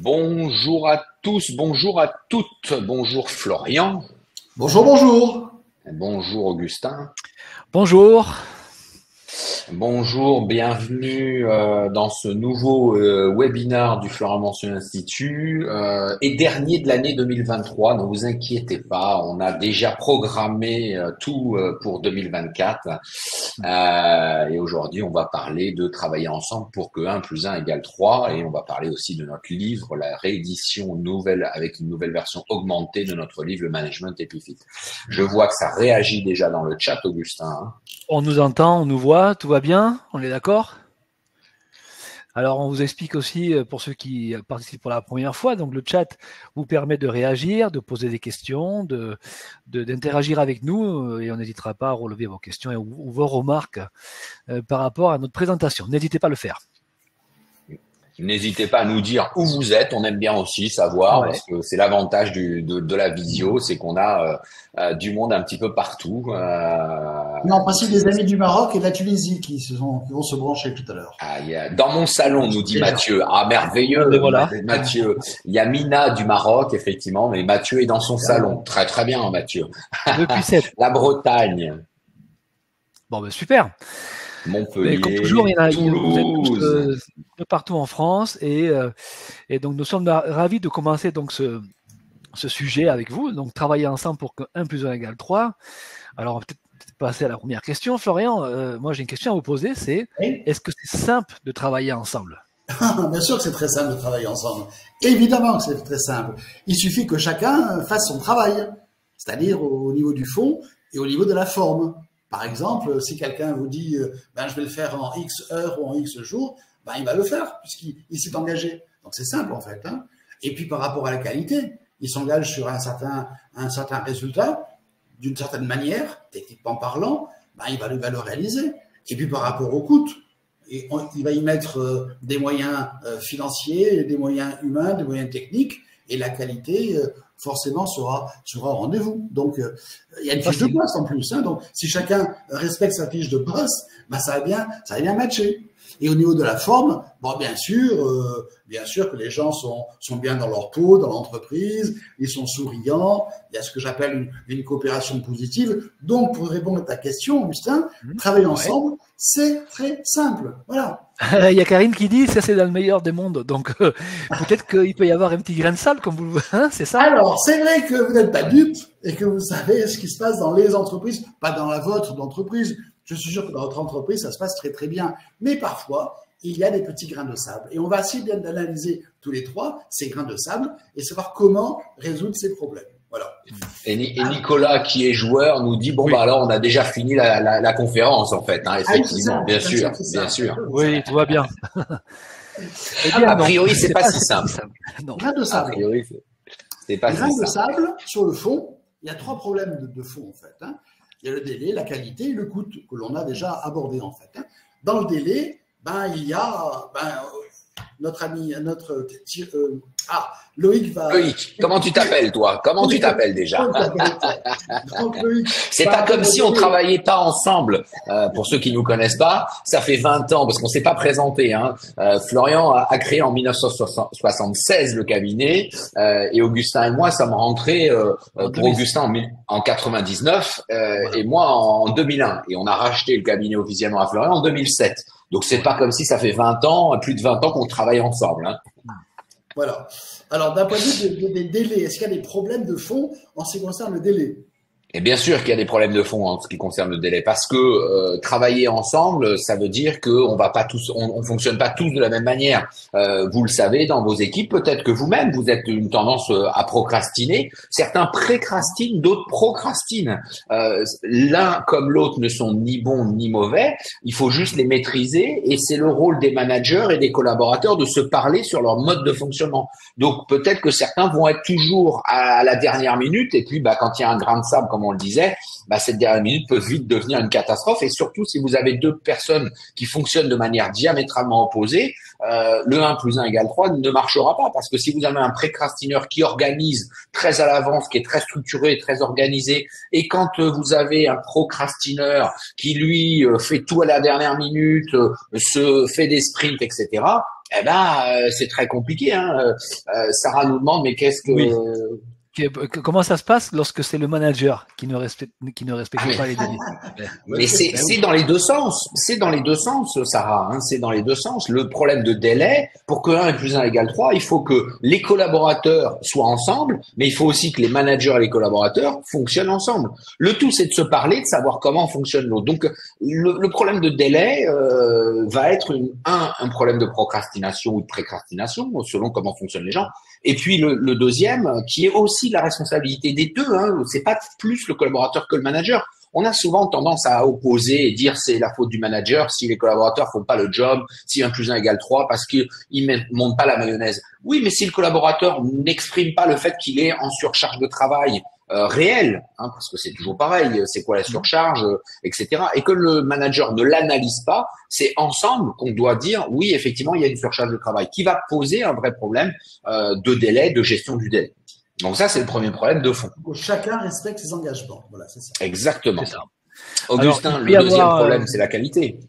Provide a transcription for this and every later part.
Bonjour à tous, bonjour à toutes, bonjour Florian, Bonjour, bonjour. bonjour Augustin, Bonjour. bonjour, bienvenue dans ce nouveau webinar du Florent Mention Institut et dernier de l'année 2023. Ne vous inquiétez pas, on a déjà programmé tout pour 2024 et aujourd'hui on va parler de travailler ensemble pour que 1 plus 1 égale 3 et on va parler aussi de notre livre, la réédition nouvelle avec une nouvelle version augmentée de notre livre, le Management Epifit. Je vois que ça réagit déjà dans le chat, Augustin. Hein. On nous entend, on nous voit, tout va bien, on est d'accord? Alors, on vous explique aussi, pour ceux qui participent pour la première fois, donc le chat vous permet de réagir, de poser des questions, d'interagir avec nous, et on n'hésitera pas à relever vos questions ou vos remarques par rapport à notre présentation. N'hésitez pas à le faire. N'hésitez pas à nous dire où vous êtes, on aime bien aussi savoir, Ouais. parce que c'est l'avantage de la visio, c'est qu'on a du monde un petit peu partout. Non, en principe, des amis du Maroc et de la Tunisie qui vont se brancher tout à l'heure. Dans mon salon, nous dit Déjà. Mathieu. Ah, merveilleux, Mais voilà. Mathieu. Il y a Mina du Maroc, effectivement, mais Mathieu est dans son salon. Très, très bien, Mathieu. Depuis 7. La Bretagne, Bon, ben super. Montpellier, Mais comme toujours, vous êtes tous Toulouse. de partout en France et donc nous sommes ravis de commencer donc ce sujet avec vous, donc travailler ensemble pour que 1 plus 1 égale 3. Alors on va peut-être passer à la première question. Florian, moi j'ai une question à vous poser, c'est Oui. est-ce que c'est simple de travailler ensemble? Bien sûr que c'est très simple de travailler ensemble. Évidemment que c'est très simple. Il suffit que chacun fasse son travail, c'est-à-dire au niveau du fond et au niveau de la forme. Par exemple, si quelqu'un vous dit je vais le faire en X heures ou en X jours, il va le faire puisqu'il s'est engagé. Donc c'est simple en fait. Hein. Et puis par rapport à la qualité, il s'engage sur un certain résultat d'une certaine manière, techniquement parlant, il va le réaliser. Et puis par rapport au coût, il va y mettre des moyens financiers, des moyens humains, des moyens techniques, et la qualité forcément sera au rendez-vous. Donc il y a une fiche de poste en plus. Hein, donc si chacun respecte sa fiche de poste, ça va bien matcher. Et au niveau de la forme, bien sûr que les gens sont bien dans leur peau, dans l'entreprise, ils sont souriants, il y a ce que j'appelle une coopération positive. Donc, pour répondre à ta question, Augustin, travailler ensemble, c'est très simple. Voilà. Il y a Karine qui dit ça c'est dans le meilleur des mondes, donc peut-être qu'il peut y avoir un petit grain de sable comme vous, hein, c'est ça? Alors, c'est vrai que vous n'êtes pas dupe et que vous savez ce qui se passe dans les entreprises, pas dans la vôtre d'entreprise. Je suis sûr que dans votre entreprise, ça se passe très très bien. Mais parfois, il y a des petits grains de sable. Et on va essayer bien d'analyser tous les trois ces grains de sable et savoir comment résoudre ces problèmes. Voilà. Et Nicolas, qui est joueur, nous dit Oui. alors on a déjà fini la conférence en fait. Hein, effectivement, bien sûr. Oui, tout va bien. A priori, c'est pas si simple. Non. Grains de sable. A priori, c'est pas si simple. Grains de sable sur le fond. Il y a 3 problèmes de fond en fait. Hein. Il y a le délai, la qualité et le coût que l'on a déjà abordé en fait. Hein. Dans le délai, il y a notre ami, Loïc va. Loïc, comment tu t'appelles toi? Comment tu t'appelles déjà? Donc, Loïc, c'est pas comme si on travaillait pas ensemble. Pour ceux qui nous connaissent pas, ça fait 20 ans parce qu'on s'est pas présenté. Hein. Florian a créé en 1976 le cabinet et Augustin et moi sommes rentrés pour Augustin en 99 et moi en 2001 et on a racheté le cabinet officiellement à Florian en 2007. Donc c'est pas comme si ça fait 20 ans, plus de 20 ans qu'on travaille ensemble. Hein. Voilà. Alors d'un point de vue des délais, est-ce qu'il y a des problèmes de fond en ce qui concerne le délai? Et bien sûr qu'il y a des problèmes de fond en ce qui concerne le délai, parce que travailler ensemble, ça veut dire qu'on va pas tous, on fonctionne pas tous de la même manière. Vous le savez, dans vos équipes, peut-être que vous-même, vous êtes une tendance à procrastiner. Certains précrastinent, d'autres procrastinent. L'un comme l'autre ne sont ni bons ni mauvais. Il faut juste les maîtriser, et c'est le rôle des managers et des collaborateurs de se parler sur leur mode de fonctionnement. Donc peut-être que certains vont être toujours à la dernière minute, et puis quand il y a un grain de sable, comme on le disait, cette dernière minute peut vite devenir une catastrophe. Et surtout, si vous avez 2 personnes qui fonctionnent de manière diamétralement opposée, le 1 plus 1 égale 3 ne marchera pas. Parce que si vous avez un précrastineur qui organise très à l'avance, qui est très structuré, très organisé, et quand vous avez un procrastineur qui, lui, fait tout à la dernière minute, se fait des sprints, etc., Eh ben, c'est très compliqué. Hein. Sarah nous demande, mais qu'est-ce que... Oui. Comment ça se passe lorsque c'est le manager qui ne Ah, respecte pas les délais? mais c'est Oui. dans les deux sens. C'est dans les deux sens, Sarah. Hein, c'est dans les deux sens. Le problème de délai, pour que 1 + 1 = 3, il faut que les collaborateurs soient ensemble, mais il faut aussi que les managers et les collaborateurs fonctionnent ensemble. Le tout, c'est de se parler, de savoir comment fonctionne l'autre. Donc, le problème de délai va être un problème de procrastination ou de précrastination, selon comment fonctionnent les gens. Et puis le deuxième, qui est aussi la responsabilité des deux, hein, c'est pas plus le collaborateur que le manager. On a souvent tendance à opposer et dire c'est la faute du manager si les collaborateurs font pas le job, si 1 + 1 = 3 parce qu'ils montent pas la mayonnaise. Oui, mais si le collaborateur n'exprime pas le fait qu'il est en surcharge de travail réelle, hein, parce que c'est toujours pareil, c'est quoi la surcharge, etc. Et que le manager ne l'analyse pas, c'est ensemble qu'on doit dire oui, effectivement, il y a une surcharge de travail qui va poser un vrai problème de délai, de gestion du délai. Donc ça, c'est le premier problème de fond. Chacun respecte ses engagements. Voilà, c'est ça. Exactement. C'est ça. Augustin, Alors, le deuxième problème, c'est la qualité.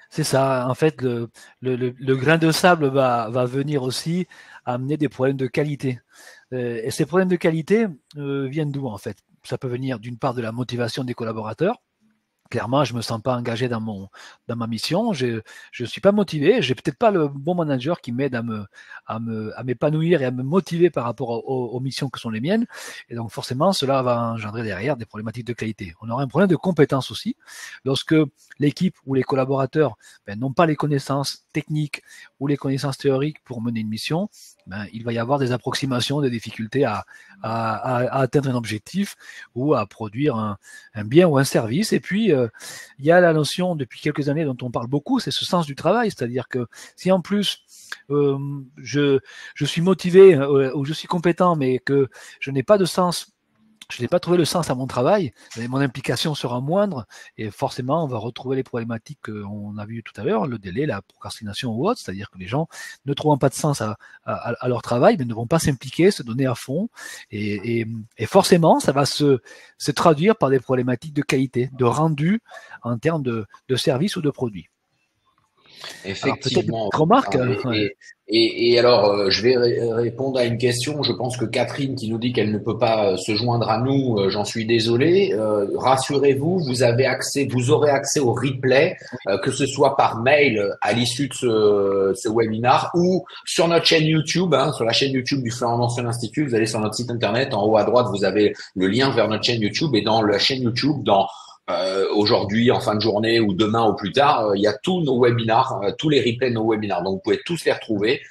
C'est ça. En fait, le grain de sable va venir aussi amener des problèmes de qualité. Et ces problèmes de qualité viennent d'où en fait? Ça peut venir d'une part de la motivation des collaborateurs. Clairement, je me sens pas engagé dans ma mission. Je suis pas motivé. J'ai peut-être pas le bon manager qui m'aide à m'épanouir et à me motiver par rapport aux missions que sont les miennes. Et donc, forcément, cela va engendrer derrière des problématiques de qualité. On aura un problème de compétence aussi. Lorsque l'équipe ou les collaborateurs n'ont pas les connaissances techniques ou les connaissances théoriques pour mener une mission, il va y avoir des approximations, des difficultés à atteindre un objectif ou à produire un bien ou un service. Et puis, il y a la notion depuis quelques années dont on parle beaucoup, c'est ce sens du travail, c'est-à-dire que si en plus je suis motivé ou je suis compétent, mais que je n'ai pas de sens, je n'ai pas trouvé le sens à mon travail, mon implication sera moindre et forcément on va retrouver les problématiques qu'on a vues tout à l'heure, le délai, la procrastination ou autre, c'est-à-dire que les gens ne trouvant pas de sens à leur travail, mais ne vont pas s'impliquer, se donner à fond et forcément ça va se traduire par des problématiques de qualité, de rendu en termes de services ou de produits. Effectivement. Alors, remarque. Et alors, je vais répondre à une question. Je pense que Catherine qui nous dit qu'elle ne peut pas se joindre à nous, j'en suis désolé. Rassurez-vous, vous aurez accès au replay, que ce soit par mail à l'issue de ce webinar ou sur notre chaîne YouTube, hein, sur la chaîne YouTube du Florent Dancieux Institut. Vous allez sur notre site internet, en haut à droite, vous avez le lien vers notre chaîne YouTube et dans la chaîne YouTube, aujourd'hui, en fin de journée ou demain au plus tard, il y a tous nos webinars, tous les replays de nos webinars. Donc, vous pouvez tous les retrouver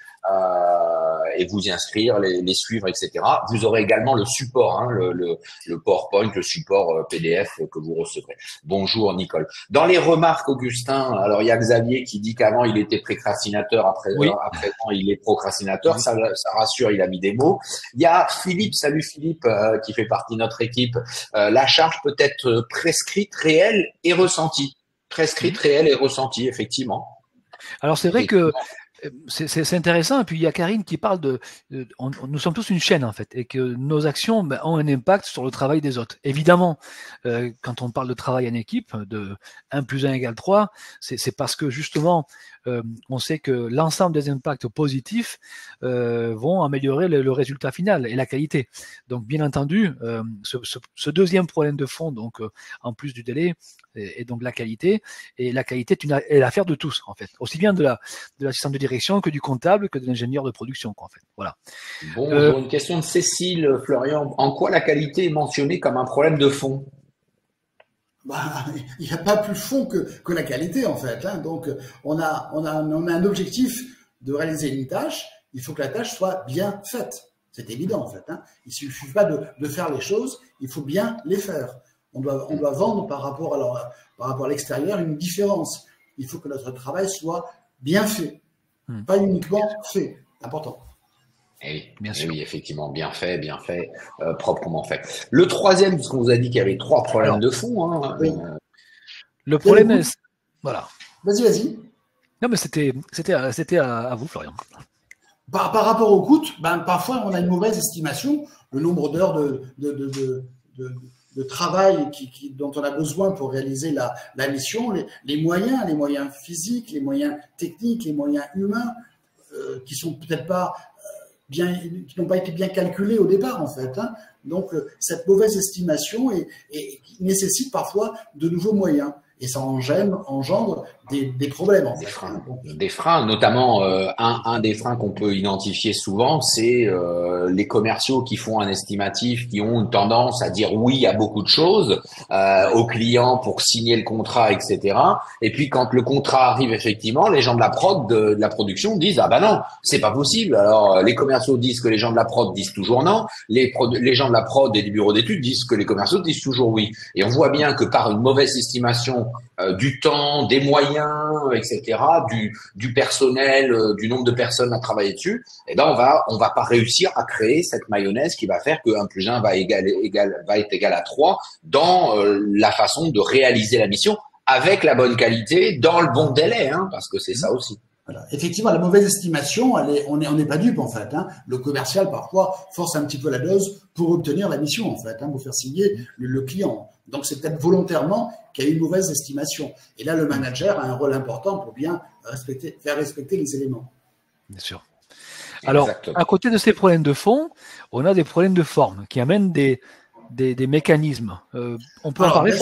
et vous y inscrire, les suivre, etc. Vous aurez également le support, hein, le PowerPoint, le support PDF que vous recevrez. Bonjour Nicole. Dans les remarques, Augustin, alors il y a Xavier qui dit qu'avant il était précrastinateur, à présent il est procrastinateur. Ça rassure, il a mis des mots. Il y a Philippe, salut Philippe, qui fait partie de notre équipe. La charge peut être prescrite, réelle et ressentie. Prescrite, réelle et ressentie, effectivement. Alors c'est vrai que c'est intéressant. Et puis il y a Karine qui parle nous sommes tous une chaîne en fait, et que nos actions ont un impact sur le travail des autres. Évidemment, quand on parle de travail en équipe, de 1 + 1 = 3, c'est parce que justement, on sait que l'ensemble des impacts positifs vont améliorer le résultat final et la qualité. Donc bien entendu, ce deuxième problème de fond, donc en plus du délai, et donc la qualité, et la qualité est l'affaire de tous en fait, aussi bien de l'assistant de direction que du comptable que de l'ingénieur de production en fait. Voilà. Bonjour, une question de Cécile, Florian. En quoi la qualité est mentionnée comme un problème de fond? Il n'y a pas plus fond que la qualité en fait. Hein. Donc on a un objectif de réaliser une tâche. Il faut que la tâche soit bien faite. C'est évident en fait. Hein. Il ne suffit pas de faire les choses. Il faut bien les faire. On doit vendre par rapport à l'extérieur une différence. Il faut que notre travail soit bien fait, pas uniquement fait. Important. Eh oui, bien sûr. Oui, effectivement, bien fait, proprement fait. Le troisième, parce qu'on vous a dit qu'il y avait 3 problèmes de fond. Hein, oui. Le problème est... Voilà. Vas-y. Non, mais c'était à vous, Florian. Par rapport au coût, parfois on a une mauvaise estimation, le nombre d'heures de travail dont on a besoin pour réaliser la mission, les moyens physiques, les moyens techniques, les moyens humains. qui sont peut-être pas bien, qui n'ont pas été bien calculés au départ en fait. Hein. Donc cette mauvaise estimation nécessite parfois de nouveaux moyens. Et ça engendre des problèmes en fait. Des freins, notamment un des freins qu'on peut identifier souvent, c'est les commerciaux qui font un estimatif, qui ont une tendance à dire oui à beaucoup de choses aux clients pour signer le contrat, etc. Et puis quand le contrat arrive effectivement, les gens de la prod, de la production disent ah bah non, c'est pas possible. Alors les commerciaux disent que les gens de la prod disent toujours non, les gens de la prod et des bureaux d'études disent que les commerciaux disent toujours oui. Et on voit bien que par une mauvaise estimation du temps, des moyens, etc., du personnel, du nombre de personnes à travailler dessus, eh ben on va pas réussir à créer cette mayonnaise qui va faire que 1 plus 1 va être égal à 3 dans la façon de réaliser la mission avec la bonne qualité, dans le bon délai, hein, parce que c'est ça aussi. Voilà. Effectivement, la mauvaise estimation, on n'est pas dupe en fait. Hein. Le commercial parfois force un petit peu la dose pour obtenir la mission en fait, hein, pour faire signer le client. Donc c'est peut-être volontairement qu'il y a eu une mauvaise estimation. Et là, le manager a un rôle important pour bien faire respecter les éléments. Bien sûr. Alors, exactement. À côté de ces problèmes de fond, on a des problèmes de forme qui amènent des mécanismes. On peut en parler.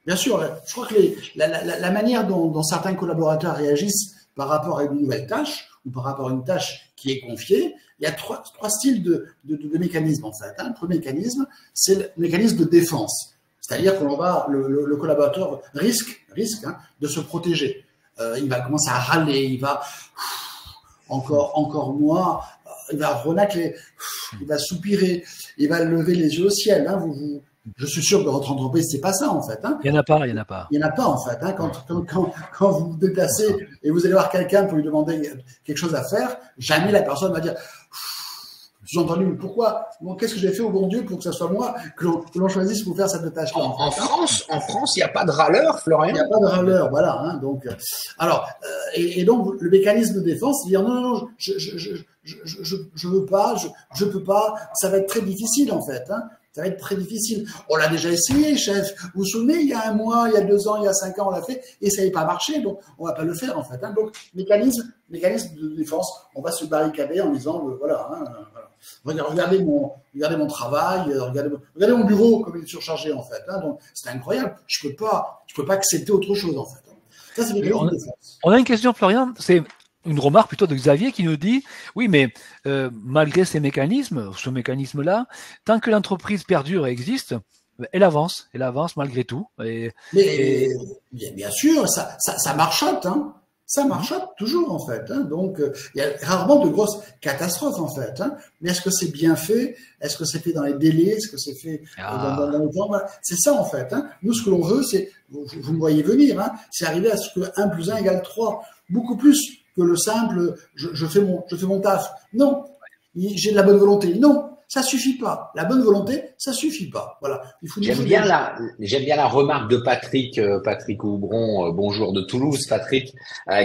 Bien sûr. Je crois que la manière dont certains collaborateurs réagissent par rapport à une nouvelle tâche ou par rapport à une tâche qui est confiée, il y a trois styles de mécanismes en fait. Hein. Le premier mécanisme, c'est le mécanisme de défense. C'est-à-dire que le collaborateur risque hein, de se protéger. Il va commencer à râler, il va encore moins, il va renacler, il va soupirer, il va lever les yeux au ciel. Hein. Je suis sûr que votre entreprise, c'est pas ça en fait. Hein. Il n'y en a pas. Il n'y en a pas en fait. Hein. Quand vous vous déplacez et vous allez voir quelqu'un pour lui demander quelque chose à faire, jamais la personne va dire j'ai entendu, mais pourquoi? Bon, qu'est-ce que j'ai fait au bon Dieu pour que ce soit moi que l'on choisisse pour faire cette tâche-là? En France, il n'y a pas de râleur, Florian. Il n'y a pas de râleur, voilà. Hein, donc, alors, et donc le mécanisme de défense, c'est dire non, je veux pas, je peux pas. Ça va être très difficile en fait. Hein. Ça va être très difficile. On l'a déjà essayé, chef. Vous vous souvenez, il y a 1 mois, il y a 2 ans, il y a 5 ans, on l'a fait et ça n'avait pas marché. Donc, on va pas le faire en fait. Hein. Donc, mécanisme de défense. On va se barricader en disant voilà. Hein, voilà. Regardez mon travail, regardez mon bureau comme il est surchargé en fait. Hein. Donc, c'est incroyable. Je peux pas accepter autre chose en fait. Ça, c'est mécanisme de défense. On a une question, Florian. C'est une remarque plutôt de Xavier qui nous dit oui, mais malgré ces mécanismes, ce mécanisme-là, tant que l'entreprise perdure et existe, elle avance malgré tout. Bien sûr, ça marchote, hein. Ça marchote toujours en fait. Hein. Donc, il y a rarement de grosses catastrophes en fait. Hein. Mais est-ce que c'est bien fait? Est-ce que c'est fait dans les délais? Est-ce que c'est fait dans le temps? Voilà. C'est ça en fait. Hein. Nous, ce que l'on veut, c'est, vous me voyez venir, hein, c'est arriver à ce que 1 plus 1 égale 3. Beaucoup plus que le simple je fais mon taf. Non. J'ai de la bonne volonté. Non. Ça suffit pas. La bonne volonté, ça suffit pas. Voilà. J'aime bien la remarque de Patrick Houbron, bonjour de Toulouse, Patrick,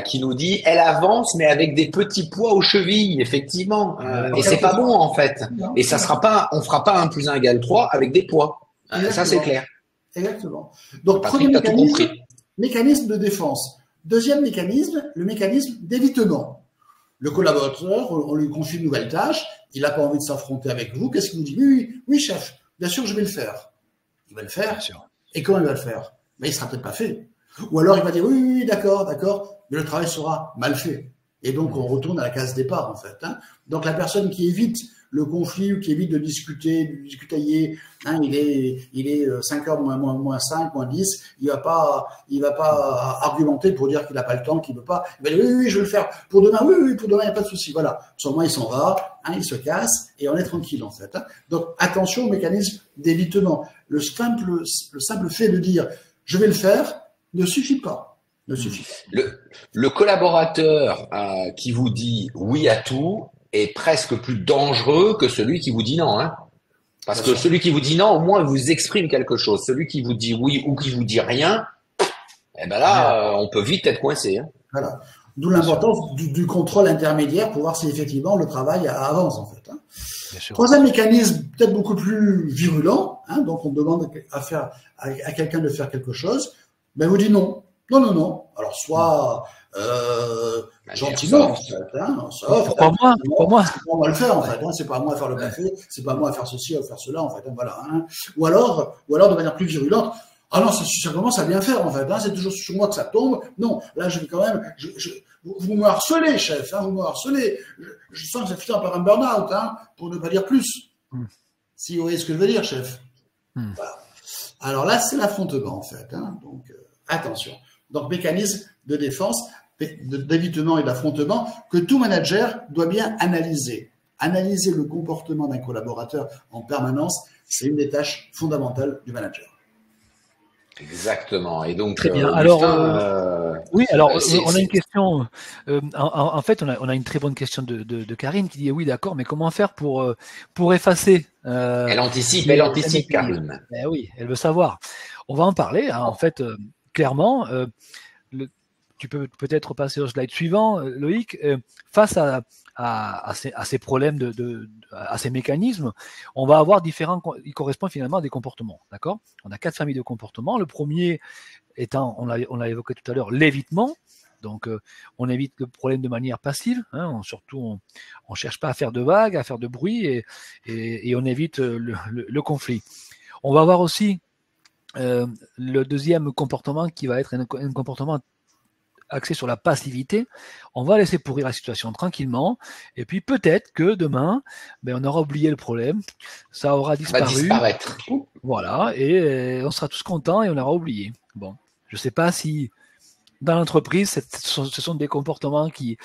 qui nous dit elle avance mais avec des petits poids aux chevilles, effectivement. Et c'est pas bon en fait. Et ça sera pas, on fera pas 1 plus 1 égale 3 avec des poids. Ça c'est clair. Exactement. Donc Patrick, premier mécanisme de défense. Deuxième mécanisme, le mécanisme d'évitement. Le collaborateur, on lui confie une nouvelle tâche, il n'a pas envie de s'affronter avec vous, qu'est-ce qu'il vous dit? Oui, chef, bien sûr, je vais le faire. Il va le faire. Et comment il va le faire? Mais il sera peut-être pas fait. Ou alors il va dire oui, d'accord, mais le travail sera mal fait. Et donc on retourne à la case départ en fait. Hein. Donc la personne qui évite le conflit ou qui évite de discutailler, hein, il est 5h moins 5, moins 10, il va pas argumenter pour dire qu'il n'a pas le temps, qu'il ne veut pas. Il va dire oui, je vais le faire pour demain, oui, pour demain, il n'y a pas de souci. Voilà. Seulement, il s'en va, hein, il se casse et on est tranquille en fait. Hein. Donc attention au mécanisme d'évitement. Le simple fait de dire je vais le faire ne suffit pas. Le collaborateur qui vous dit oui à tout est presque plus dangereux que celui qui vous dit non, hein. Parce que celui qui vous dit non, au moins, il vous exprime quelque chose. Celui qui vous dit oui ou qui vous dit rien, eh ben là, on peut vite être coincé, hein. Voilà. D'où l'importance du contrôle intermédiaire pour voir si effectivement le travail avance, en fait. Hein. Troisième mécanisme, peut-être beaucoup plus virulent, hein, donc on demande à quelqu'un de faire quelque chose, ben vous dit non. Non. Alors soit Gentiment, en fait, hein, sauf, Pourquoi moi? Pourquoi moi? c'est pas à moi le faire, en fait, hein, c'est pas à moi à faire le café, c'est pas à moi à faire ceci, à faire cela, en fait, hein, voilà, hein. Ou alors, de manière plus virulente, ah non, ça commence à bien faire, en fait, hein, c'est toujours sur moi que ça tombe, non, là, je vais quand même, vous me harcelez, chef, hein, vous me harcelez, je sens que ça finit par un burn-out, hein, pour ne pas dire plus. Si vous voyez ce que je veux dire, chef. Voilà. Alors là, c'est l'affrontement, en fait, hein, donc, attention. Donc, mécanisme de défense, d'évitement et d'affrontement que tout manager doit bien analyser. Analyser le comportement d'un collaborateur en permanence, c'est une des tâches fondamentales du manager. Exactement. Et donc, très bien. Alors, oui, alors on a une question. En fait, on a une très bonne question de Karine qui dit oui, d'accord, mais comment faire pour effacer elle anticipe, Karine. Oui, elle veut savoir. On va en parler. Hein, en fait, clairement, tu peux peut-être passer au slide suivant, Loïc. Face à ces problèmes, à ces mécanismes, on va avoir il correspond finalement à des comportements. D'accord? On a 4 familles de comportements. Le premier étant, on l'a évoqué tout à l'heure, l'évitement. Donc, on évite le problème de manière passive. Hein, surtout, on cherche pas à faire de vagues, à faire de bruit, et on évite le conflit. On va avoir aussi le deuxième comportement qui va être un comportement axé sur la passivité. On va laisser pourrir la situation tranquillement, et puis peut-être que demain, on aura oublié le problème, ça aura disparu. Va disparaître. Voilà, et on sera tous contents et on aura oublié. Bon, je sais pas si dans l'entreprise, ce sont des comportements qui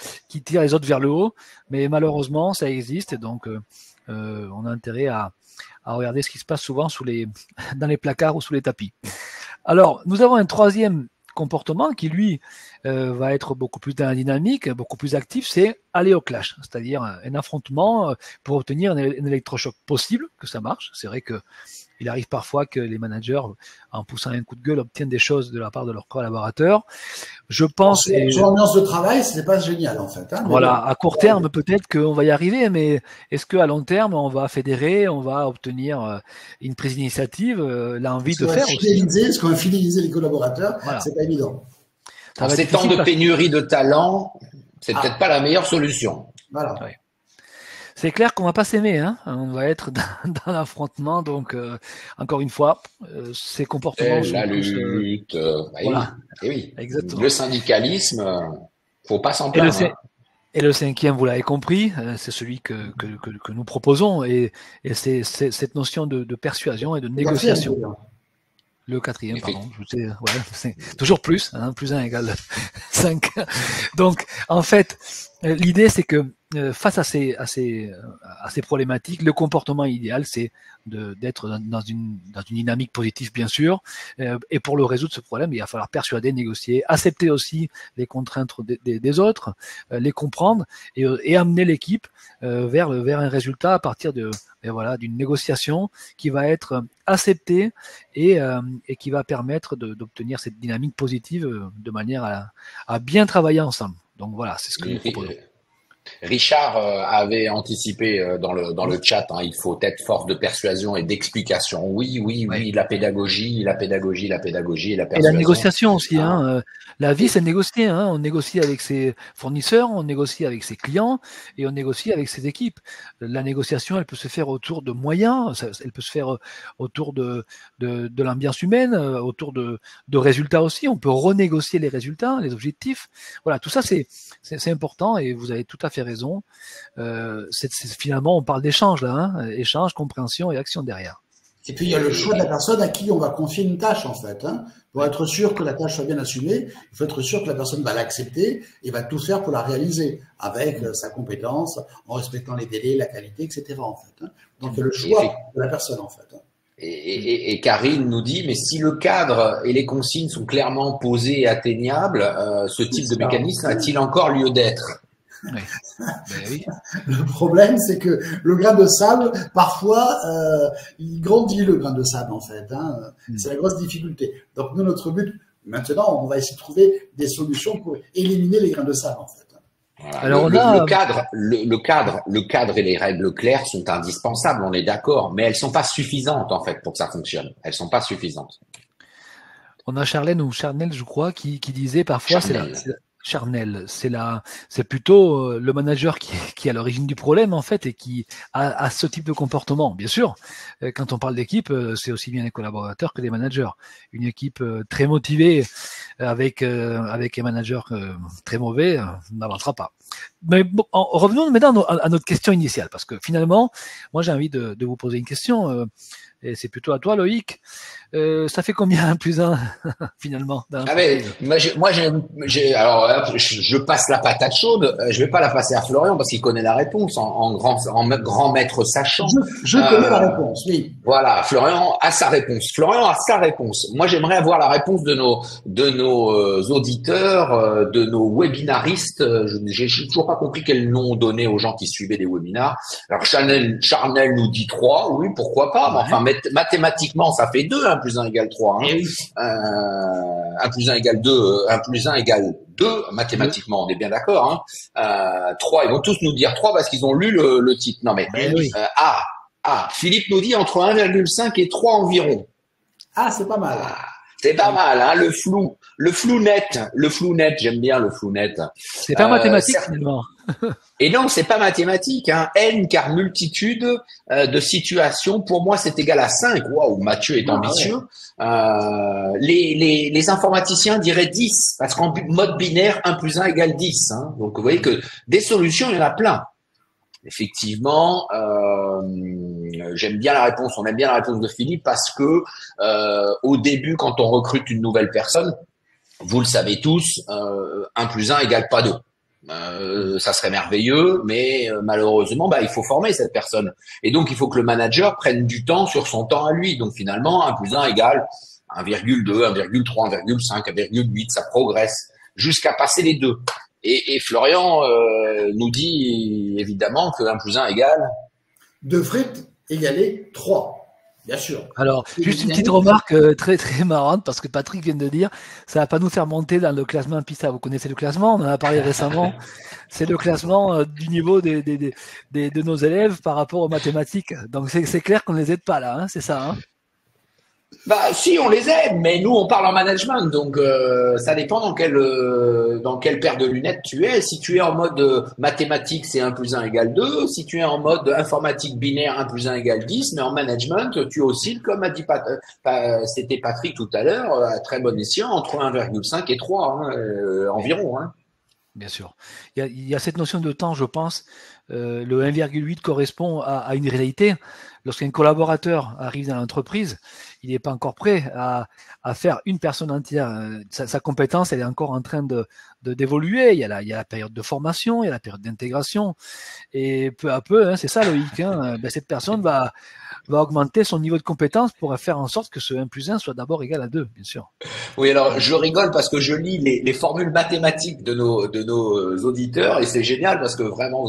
tirent les autres vers le haut, mais malheureusement, ça existe, et donc on a intérêt à regarder ce qui se passe souvent dans les placards ou sous les tapis. Alors, nous avons un troisième comportement qui, lui, va être beaucoup plus dans la dynamique, beaucoup plus actif, c'est aller au clash, c'est-à-dire un affrontement pour obtenir un électrochoc possible, que ça marche. C'est vrai que il arrive parfois que les managers, en poussant un coup de gueule, obtiennent des choses de la part de leurs collaborateurs. Je pense. Sur l'ambiance de travail, c'est pas génial en fait. Hein, voilà, à court terme, peut-être qu'on va y arriver, mais est-ce qu'à long terme, on va fédérer, on va obtenir une prise d'initiative, l'envie de faire fidéliser, est-ce qu'on va fidéliser les collaborateurs? Voilà. C'est pas évident. En ces temps de pénurie de talent, c'est peut-être pas la meilleure solution. Voilà. Ouais. C'est clair qu'on va pas s'aimer, hein. On va être dans l'affrontement, donc encore une fois, ces comportements. La lutte, voilà. Oui. Exactement. Le syndicalisme, faut pas s'en plaindre. Et le cinquième, vous l'avez compris, c'est celui que nous proposons, et c'est cette notion de persuasion et de négociation. Le quatrième, pardon. C'est toujours plus, hein, plus 1 égale 5. Donc, en fait, l'idée, c'est que face à ces problématiques, le comportement idéal, c'est d'être dans une dynamique positive, bien sûr. Et pour le résoudre, ce problème, il va falloir persuader, négocier, accepter aussi les contraintes des autres, les comprendre et amener l'équipe vers un résultat à partir d'une négociation qui va être acceptée et qui va permettre d'obtenir cette dynamique positive de manière à bien travailler ensemble. Donc voilà, c'est ce que nous proposons. Richard avait anticipé dans le chat, hein, il faut être force de persuasion et d'explication. Oui, la pédagogie et la persuasion. Et la négociation aussi. Hein, la vie, c'est négocier. Hein, on négocie avec ses fournisseurs, on négocie avec ses clients et on négocie avec ses équipes. La négociation, elle peut se faire autour de moyens, elle peut se faire autour de l'ambiance humaine, autour de résultats aussi. On peut renégocier les résultats, les objectifs. Voilà, tout ça, c'est important et vous avez tout à fait raison. Finalement, on parle d'échange là, hein, échange, compréhension et action derrière. Et puis il y a le choix de la personne à qui on va confier une tâche en fait. Hein. Pour être sûr que la tâche soit bien assumée, il faut être sûr que la personne va l'accepter et va tout faire pour la réaliser avec sa compétence, en respectant les délais, la qualité, etc. En fait. Hein. Donc il y a le choix de la personne en fait. Hein. Et Karine nous dit, mais si le cadre et les consignes sont clairement posés et atteignables, ce type de mécanisme a-t-il encore lieu d'être? Oui. Oui. Le problème, c'est que le grain de sable, parfois, il grandit le grain de sable, en fait. Hein. C'est la grosse difficulté. Donc, nous, notre but, maintenant, on va essayer de trouver des solutions pour éliminer les grains de sable, en fait. Voilà. Alors le cadre et les règles claires sont indispensables, on est d'accord, mais elles sont pas suffisantes, en fait, pour que ça fonctionne. Elles sont pas suffisantes. On a Charlène ou Charnel, je crois, qui disait parfois, charnel, c'est plutôt le manager qui est à l'origine du problème en fait et qui a ce type de comportement. Bien sûr, quand on parle d'équipe, c'est aussi bien les collaborateurs que les managers. Une équipe très motivée avec un manager très mauvais n'avancera pas. Mais bon, revenons maintenant à notre question initiale, parce que finalement, moi j'ai envie de vous poser une question, et c'est plutôt à toi Loïc. Ça fait combien 1 plus 1 finalement dans Ah mais l'entreprise? alors je passe la patate chaude. Je vais pas la passer à Florian parce qu'il connaît la réponse en grand maître sachant. Je connais la réponse, oui. Voilà, Florian a sa réponse. Florian a sa réponse. Moi, j'aimerais avoir la réponse de nos auditeurs, de nos webinaristes. J'ai toujours pas compris quel nom donner aux gens qui suivaient des webinars. Alors, Charnel nous dit 3. Oui, pourquoi pas. Mais enfin, mathématiquement, ça fait 2. 1 plus 1 égale 3. Hein. 1 plus 1 égale 2. 1 plus 1 égale 2. Mathématiquement, on est bien d'accord. Hein. 3, ils vont tous nous dire 3 parce qu'ils ont lu le titre. Non, mais Oui. Philippe nous dit entre 1,5 et 3 environ. Ah, c'est pas mal. C'est pas mal, hein, le flou net, j'aime bien le flou net. C'est pas mathématique finalement. Et non, c'est pas mathématique, hein. N car multitude de situations, pour moi c'est égal à 5. Waouh, Mathieu est ambitieux. Ouais. Les informaticiens diraient 10, parce qu'en mode binaire, 1 plus 1 égale 10. Hein. Donc vous voyez que des solutions, il y en a plein. Effectivement, j'aime bien la réponse. On aime bien la réponse de Philippe parce que au début, quand on recrute une nouvelle personne, vous le savez tous, 1 plus 1 égale pas 2. Ça serait merveilleux, mais malheureusement, il faut former cette personne. Et donc, il faut que le manager prenne du temps sur son temps à lui. Donc, finalement, 1 plus 1 égale 1,2, 1,3, 1,5, 1,8. Ça progresse jusqu'à passer les 2. Et Florian nous dit évidemment que 1 plus 1 égale devrait égaler 3, bien sûr. Alors, juste une petite remarque très très marrante, parce que Patrick vient de dire, ça va pas nous faire monter dans le classement PISA. Vous connaissez le classement, on en a parlé récemment. C'est le classement du niveau de nos élèves par rapport aux mathématiques. Donc c'est clair qu'on les aide pas là, hein, c'est ça. Hein. Si, on les aide, mais nous on parle en management, donc ça dépend dans quelle paire de lunettes tu es. Si tu es en mode mathématiques, c'est 1 plus 1 égale 2. Si tu es en mode informatique binaire, 1 plus 1 égale 10. Mais en management, tu oscilles, comme a dit c'était Patrick tout à l'heure, à très bon escient, entre 1,5 et 3 environ. Hein. Bien sûr. Il y a cette notion de temps, je pense. Le 1,8 correspond à une réalité. Lorsqu'un collaborateur arrive dans l'entreprise, il n'est pas encore prêt à faire une personne entière. Sa compétence, elle est encore en train d'évoluer. Il y a la période de formation, il y a la période d'intégration. Et peu à peu, hein, c'est ça Loïc, hein, cette personne va augmenter son niveau de compétence pour faire en sorte que ce 1 plus 1 soit d'abord égal à 2, bien sûr. Oui, alors je rigole parce que je lis les formules mathématiques de nos auditeurs et c'est génial parce que vraiment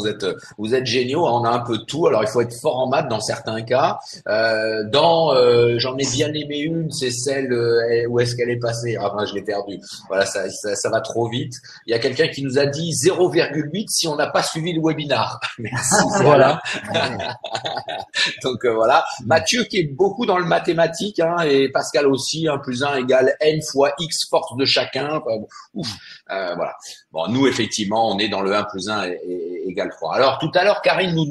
vous êtes géniaux, on a un peu de tout. Alors il faut être fort en maths dans certains cas. J'en ai bien aimé une, c'est celle où est-ce qu'elle est passée? Ah ben je l'ai perdue. Voilà, ça va trop vite. Il y a quelqu'un qui nous a dit 0,8 si on n'a pas suivi le webinar. Merci. Voilà. Donc voilà. Mathieu qui est beaucoup dans le mathématique, hein, et Pascal aussi, 1 plus 1 égale n fois x force de chacun. Voilà. Bon, nous effectivement, on est dans le 1 plus 1 égale 3. Alors tout à l'heure, Karine nous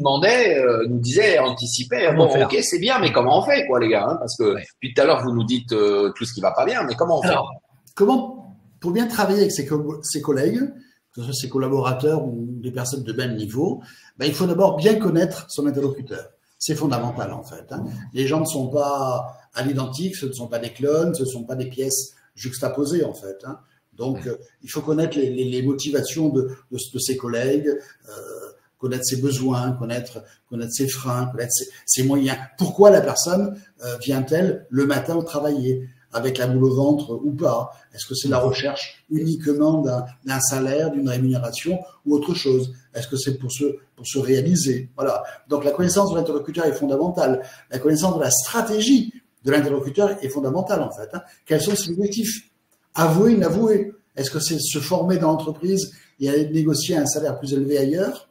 disait, anticipait, bon, ok, c'est bien, mais comment on fait, quoi, les gars, hein, parce que depuis tout à l'heure, vous nous dites tout ce qui va pas bien, mais comment on fait? Comment, pour bien travailler avec ses collègues, que ce soit ses collaborateurs ou des personnes de même niveau, il faut d'abord bien connaître son interlocuteur. C'est fondamental, en fait. Hein. Les gens ne sont pas à l'identique, ce ne sont pas des clones, ce ne sont pas des pièces juxtaposées, en fait. Hein. Donc, il faut connaître les motivations de ses collègues, connaître ses besoins, connaître ses freins, connaître ses moyens. Pourquoi la personne vient-elle le matin au travailler, avec la boule au ventre ou pas? Est-ce que c'est la recherche uniquement d'un salaire, d'une rémunération ou autre chose? Est-ce que c'est pour se réaliser? Voilà. Donc la connaissance de l'interlocuteur est fondamentale. La connaissance de la stratégie de l'interlocuteur est fondamentale en fait. Hein. Quels sont ses objectifs? Avouer, inavouer. Est-ce que c'est se former dans l'entreprise et aller négocier un salaire plus élevé ailleurs?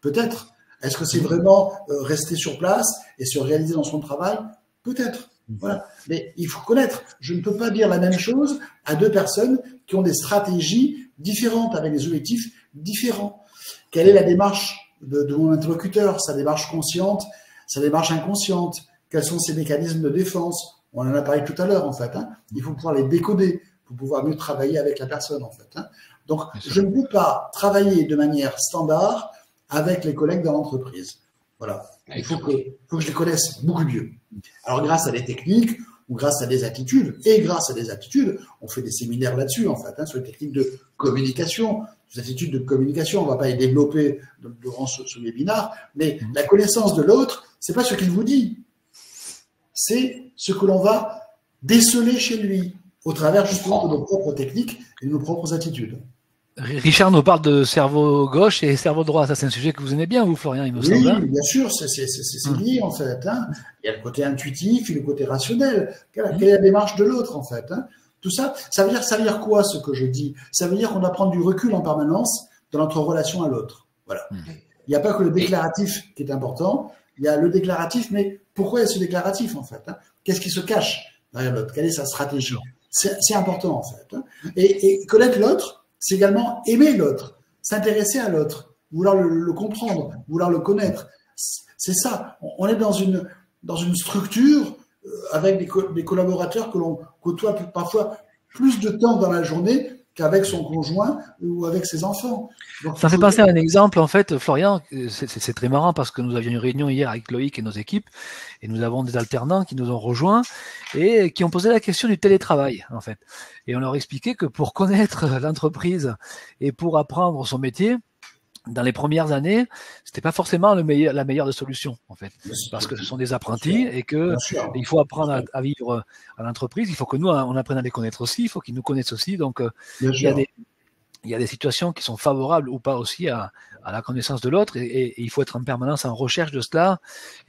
Peut-être. Est-ce que c'est vraiment rester sur place et se réaliser dans son travail? Peut-être. Voilà. Mais il faut connaître. Je ne peux pas dire la même chose à deux personnes qui ont des stratégies différentes, avec des objectifs différents. Quelle est la démarche de mon interlocuteur, sa démarche consciente, sa démarche inconsciente? Quels sont ses mécanismes de défense? On en a parlé tout à l'heure, en fait. Hein. Il faut pouvoir les décoder pour pouvoir mieux travailler avec la personne, en fait. Hein. Donc, je ne peux pas travailler de manière standard avec les collègues dans l'entreprise. Voilà. Il faut que je les connaisse beaucoup mieux. Alors, grâce à des techniques ou grâce à des attitudes, on fait des séminaires là-dessus, en fait, hein, sur les techniques de communication. Les attitudes de communication, on ne va pas les développer durant ce webinaire, mais la connaissance de l'autre, c'est pas ce qu'il vous dit. C'est ce que l'on va déceler chez lui, au travers justement de nos propres techniques et de nos propres attitudes. Richard nous parle de cerveau gauche et cerveau droit. Ça, c'est un sujet que vous aimez bien, vous, Florian, il me semble. Oui, bien sûr, c'est lié, en fait. Hein. Il y a le côté intuitif et le côté rationnel. Quelle est la démarche de l'autre, en fait, hein. Tout ça, ça veut dire quoi, ce que je dis? Ça veut dire qu'on doit prendre du recul en permanence dans notre relation à l'autre. Voilà. Il n'y a pas que le déclaratif qui est important. Il y a le déclaratif, mais pourquoi est-ce déclaratif, en fait, hein? Qu'est-ce qui se cache derrière l'autre? Quelle est sa stratégie? C'est important, en fait. Hein. Et connaître l'autre, c'est également aimer l'autre, s'intéresser à l'autre, vouloir le comprendre, vouloir le connaître. C'est ça. On est dans une structure avec des collaborateurs que l'on côtoie parfois plus de temps dans la journée qu'avec son conjoint ou avec ses enfants. Donc, ça fait penser à un exemple, en fait, Florian, c'est très marrant parce que nous avions une réunion hier avec Loïc et nos équipes, et nous avons des alternants qui nous ont rejoints et qui ont posé la question du télétravail, en fait. Et on leur expliquait que pour connaître l'entreprise et pour apprendre son métier, dans les premières années, c'était pas forcément la meilleure des solutions, en fait, parce que ce sont des apprentis et que il faut apprendre à vivre à l'entreprise. Il faut que nous, on apprenne à les connaître aussi. Il faut qu'ils nous connaissent aussi. Donc, il y a des situations qui sont favorables ou pas aussi à la connaissance de l'autre et il faut être en permanence en recherche de cela.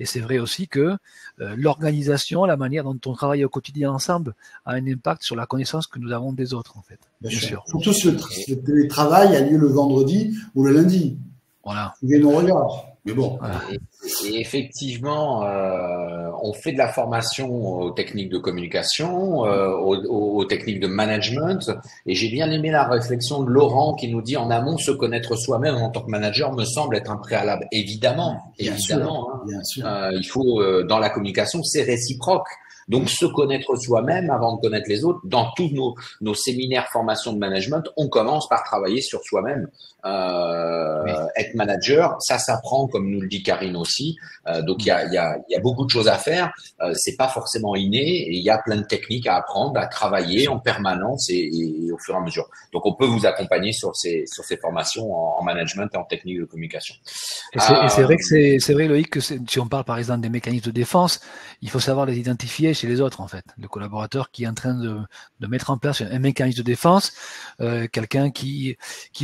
Et c'est vrai aussi que l'organisation, la manière dont on travaille au quotidien ensemble a un impact sur la connaissance que nous avons des autres, en fait. Bien sûr. Surtout si le télétravail a lieu le vendredi ou le lundi. Voilà. Il y a nos regards. Mais bon. Voilà. Et effectivement, on fait de la formation aux techniques de communication, aux techniques de management. Et j'ai bien aimé la réflexion de Laurent qui nous dit en amont, se connaître soi-même en tant que manager me semble être un préalable. Évidemment, bien évidemment. Sûr, bien sûr. Il faut, dans la communication, c'est réciproque. Donc, se connaître soi-même avant de connaître les autres. Dans tous nos séminaires formation de management, on commence par travailler sur soi-même. Être manager, ça s'apprend, comme nous le dit Karine aussi. Donc, il y a beaucoup de choses à faire. C'est pas forcément inné et il y a plein de techniques à apprendre, à travailler en permanence et au fur et à mesure. Donc, on peut vous accompagner sur ces formations en management et en technique de communication. Et c'est vrai que c'est vrai, Loïc, que si on parle par exemple des mécanismes de défense, il faut savoir les identifier chez les autres, en fait. Le collaborateur qui est en train de mettre en place un mécanisme de défense, quelqu'un qui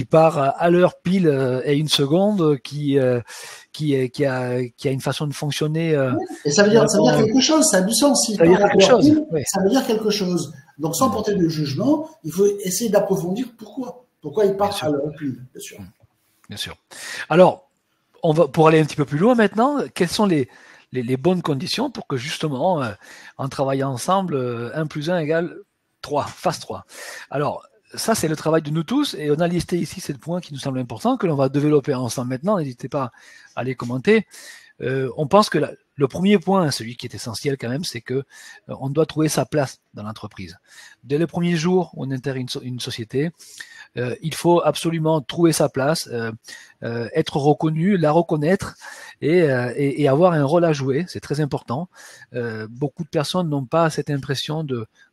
part à l'heure pile et une seconde, qui a une façon de fonctionner. Et ça veut dire quelque chose, ça a du sens. Ça veut dire quelque chose. Oui. Ça veut dire quelque chose. Donc, sans porter de jugement, il faut essayer d'approfondir pourquoi. Pourquoi il part à l'heure pile, bien sûr. Bien sûr. Alors, pour aller un petit peu plus loin maintenant, quelles sont les bonnes conditions pour que justement, en travaillant ensemble, 1 + 1 = 3, phase 3. Alors, ça, c'est le travail de nous tous et on a listé ici 7 points qui nous semblent importants, que l'on va développer ensemble maintenant. N'hésitez pas à les commenter. On pense que le premier point, celui qui est essentiel quand même, c'est que on doit trouver sa place dans l'entreprise. Dès le premier jour où on intègre une société, il faut absolument trouver sa place, être reconnu, la reconnaître et avoir un rôle à jouer. C'est très important. Beaucoup de personnes n'ont pas cette impression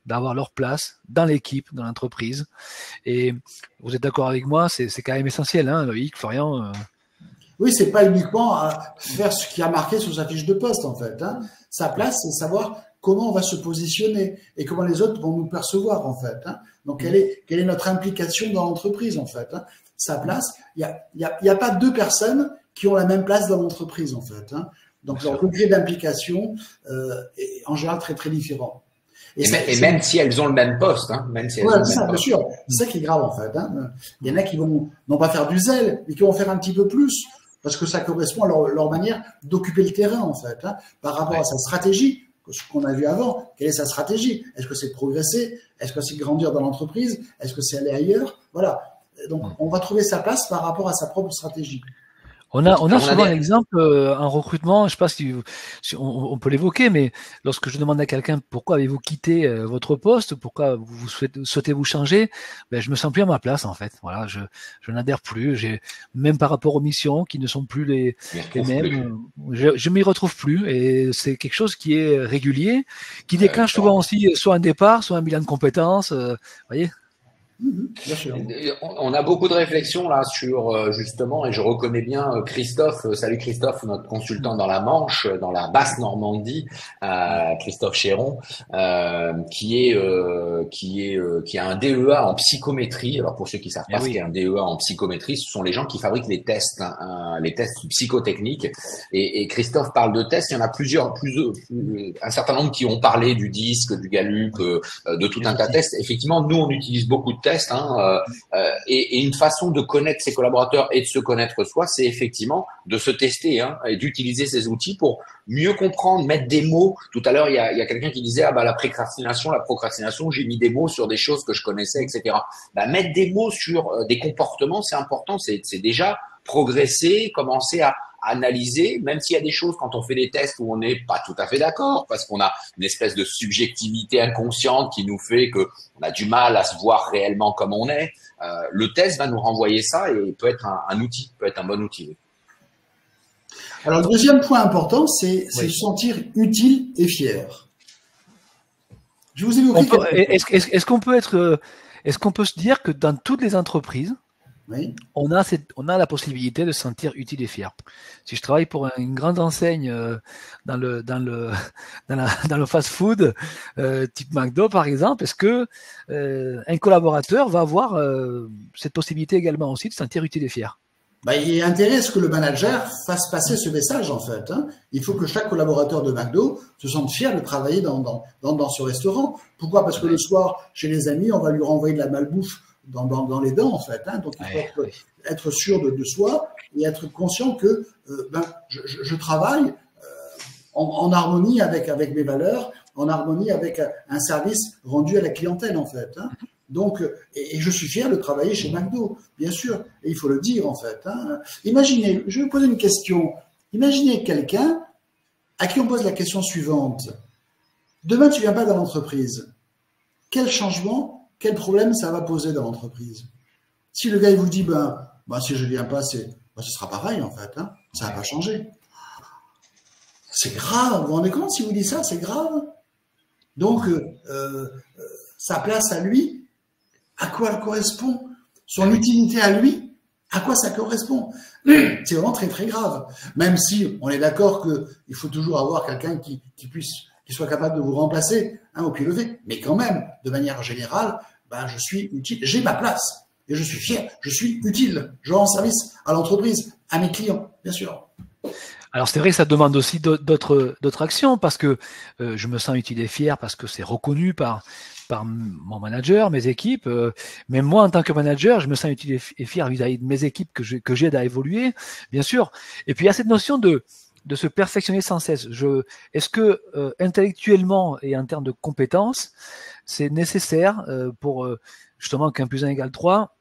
d'avoir leur place dans l'équipe, dans l'entreprise. Et vous êtes d'accord avec moi, c'est quand même essentiel, hein, Loïc, Florian. Oui, c'est pas uniquement à faire ce qui a marqué sur sa fiche de poste, en fait. Hein. Sa place, c'est savoir comment on va se positionner et comment les autres vont nous percevoir, en fait. Hein. Donc, quelle est notre implication dans l'entreprise, en fait. Hein. Sa place, il y a pas 2 personnes qui ont la même place dans l'entreprise, en fait. Hein. Donc, leur degré d'implication est en général très, très différent. Et même si elles ont le même poste, hein, même si elles ont le même poste. Bien sûr. C'est ça qui est grave, en fait. Hein. Il y en a qui vont non pas faire du zèle, mais qui vont faire un petit peu plus. Parce que ça correspond à leur manière d'occuper le terrain, en fait, hein, par rapport à sa stratégie, ce qu'on a vu avant. Quelle est sa stratégie? Est-ce que c'est de progresser? Est-ce que c'est de grandir dans l'entreprise? Est-ce que c'est aller ailleurs? Voilà. Donc, on va trouver sa place par rapport à sa propre stratégie. On a souvent un exemple en recrutement, je ne sais pas si on peut l'évoquer, mais lorsque je demande à quelqu'un pourquoi avez-vous quitté votre poste, pourquoi vous souhaitez vous changer, ben je me sens plus à ma place en fait. Voilà, je n'adhère plus. Même par rapport aux missions qui ne sont plus les mêmes, je m'y retrouve plus et c'est quelque chose qui est régulier, qui déclenche souvent aussi soit un départ, soit un bilan de compétences. Voyez. Bien sûr. On a beaucoup de réflexions là sur justement, et je reconnais bien Christophe, salut Christophe, notre consultant dans la Manche, dans la basse Normandie, Christophe Chéron, qui a un DEA en psychométrie. Alors pour ceux qui savent pas ce qu'est un DEA en psychométrie, ce sont les gens qui fabriquent les tests, les tests psychotechniques. Et Christophe parle de tests. Il y en a un certain nombre qui ont parlé du DISC, du Gallup, de tout un tas de tests. Effectivement, nous on utilise beaucoup de tests, et une façon de connaître ses collaborateurs et de se connaître soi, c'est effectivement de se tester et d'utiliser ces outils pour mieux comprendre, mettre des mots. Tout à l'heure, il y a quelqu'un qui disait la procrastination, j'ai mis des mots sur des choses que je connaissais, etc. Mettre des mots sur des comportements, c'est important, c'est déjà progresser, commencer à analyser, même s'il y a des choses quand on fait des tests où on n'est pas tout à fait d'accord, parce qu'on a une espèce de subjectivité inconsciente qui nous fait que on a du mal à se voir réellement comme on est. Le test va nous renvoyer ça et peut être un outil, peut être un bon outil. Alors, le deuxième point important, c'est se sentir utile et fier. Je vous évoquer. Est-ce qu'on peut se dire que dans toutes les entreprises, on a la possibilité de se sentir utile et fier. Si je travaille pour une grande enseigne dans le fast-food type McDo par exemple, est-ce que un collaborateur va avoir cette possibilité également aussi de se sentir utile et fier? Il y a intérêt à ce que le manager fasse passer ce message en fait. Il faut que chaque collaborateur de McDo se sente fier de travailler dans ce restaurant. Pourquoi? Parce que le soir, chez les amis, on va lui renvoyer de la malbouffe dans les dents en fait. Donc il faut être sûr de soi et être conscient que je travaille en harmonie avec mes valeurs, en harmonie avec un service rendu à la clientèle en fait. Donc, et je suis fier de travailler chez McDo, bien sûr, et il faut le dire en fait. Imaginez, je vais vous poser une question. Imaginez quelqu'un à qui on pose la question suivante. Demain, tu viens pas dans l'entreprise. Quel changement, quel problème ça va poser dans l'entreprise? Si le gars il vous dit, si je viens pas, ce sera pareil en fait. Ça va pas changer. C'est grave. Vous vous rendez compte si vous dites ça, c'est grave. Donc, sa place à lui, à quoi elle correspond? Son utilité à lui, à quoi ça correspond? C'est vraiment très très grave. Même si on est d'accord qu'il faut toujours avoir quelqu'un qui soit capable de vous remplacer au pied levé. Mais quand même, de manière générale, je suis utile, j'ai ma place et je suis fier, je suis utile, je rends service à l'entreprise, à mes clients, bien sûr. Alors c'est vrai que ça demande aussi d'autres actions parce que je me sens utile et fier parce que c'est reconnu par mon manager, mes équipes, même moi en tant que manager, je me sens utile et fier vis-à-vis de mes équipes que j'aide à évoluer, bien sûr. Et puis il y a cette notion de se perfectionner sans cesse. Est-ce que intellectuellement et en termes de compétences, c'est nécessaire pour justement qu'un plus 1 égale 3,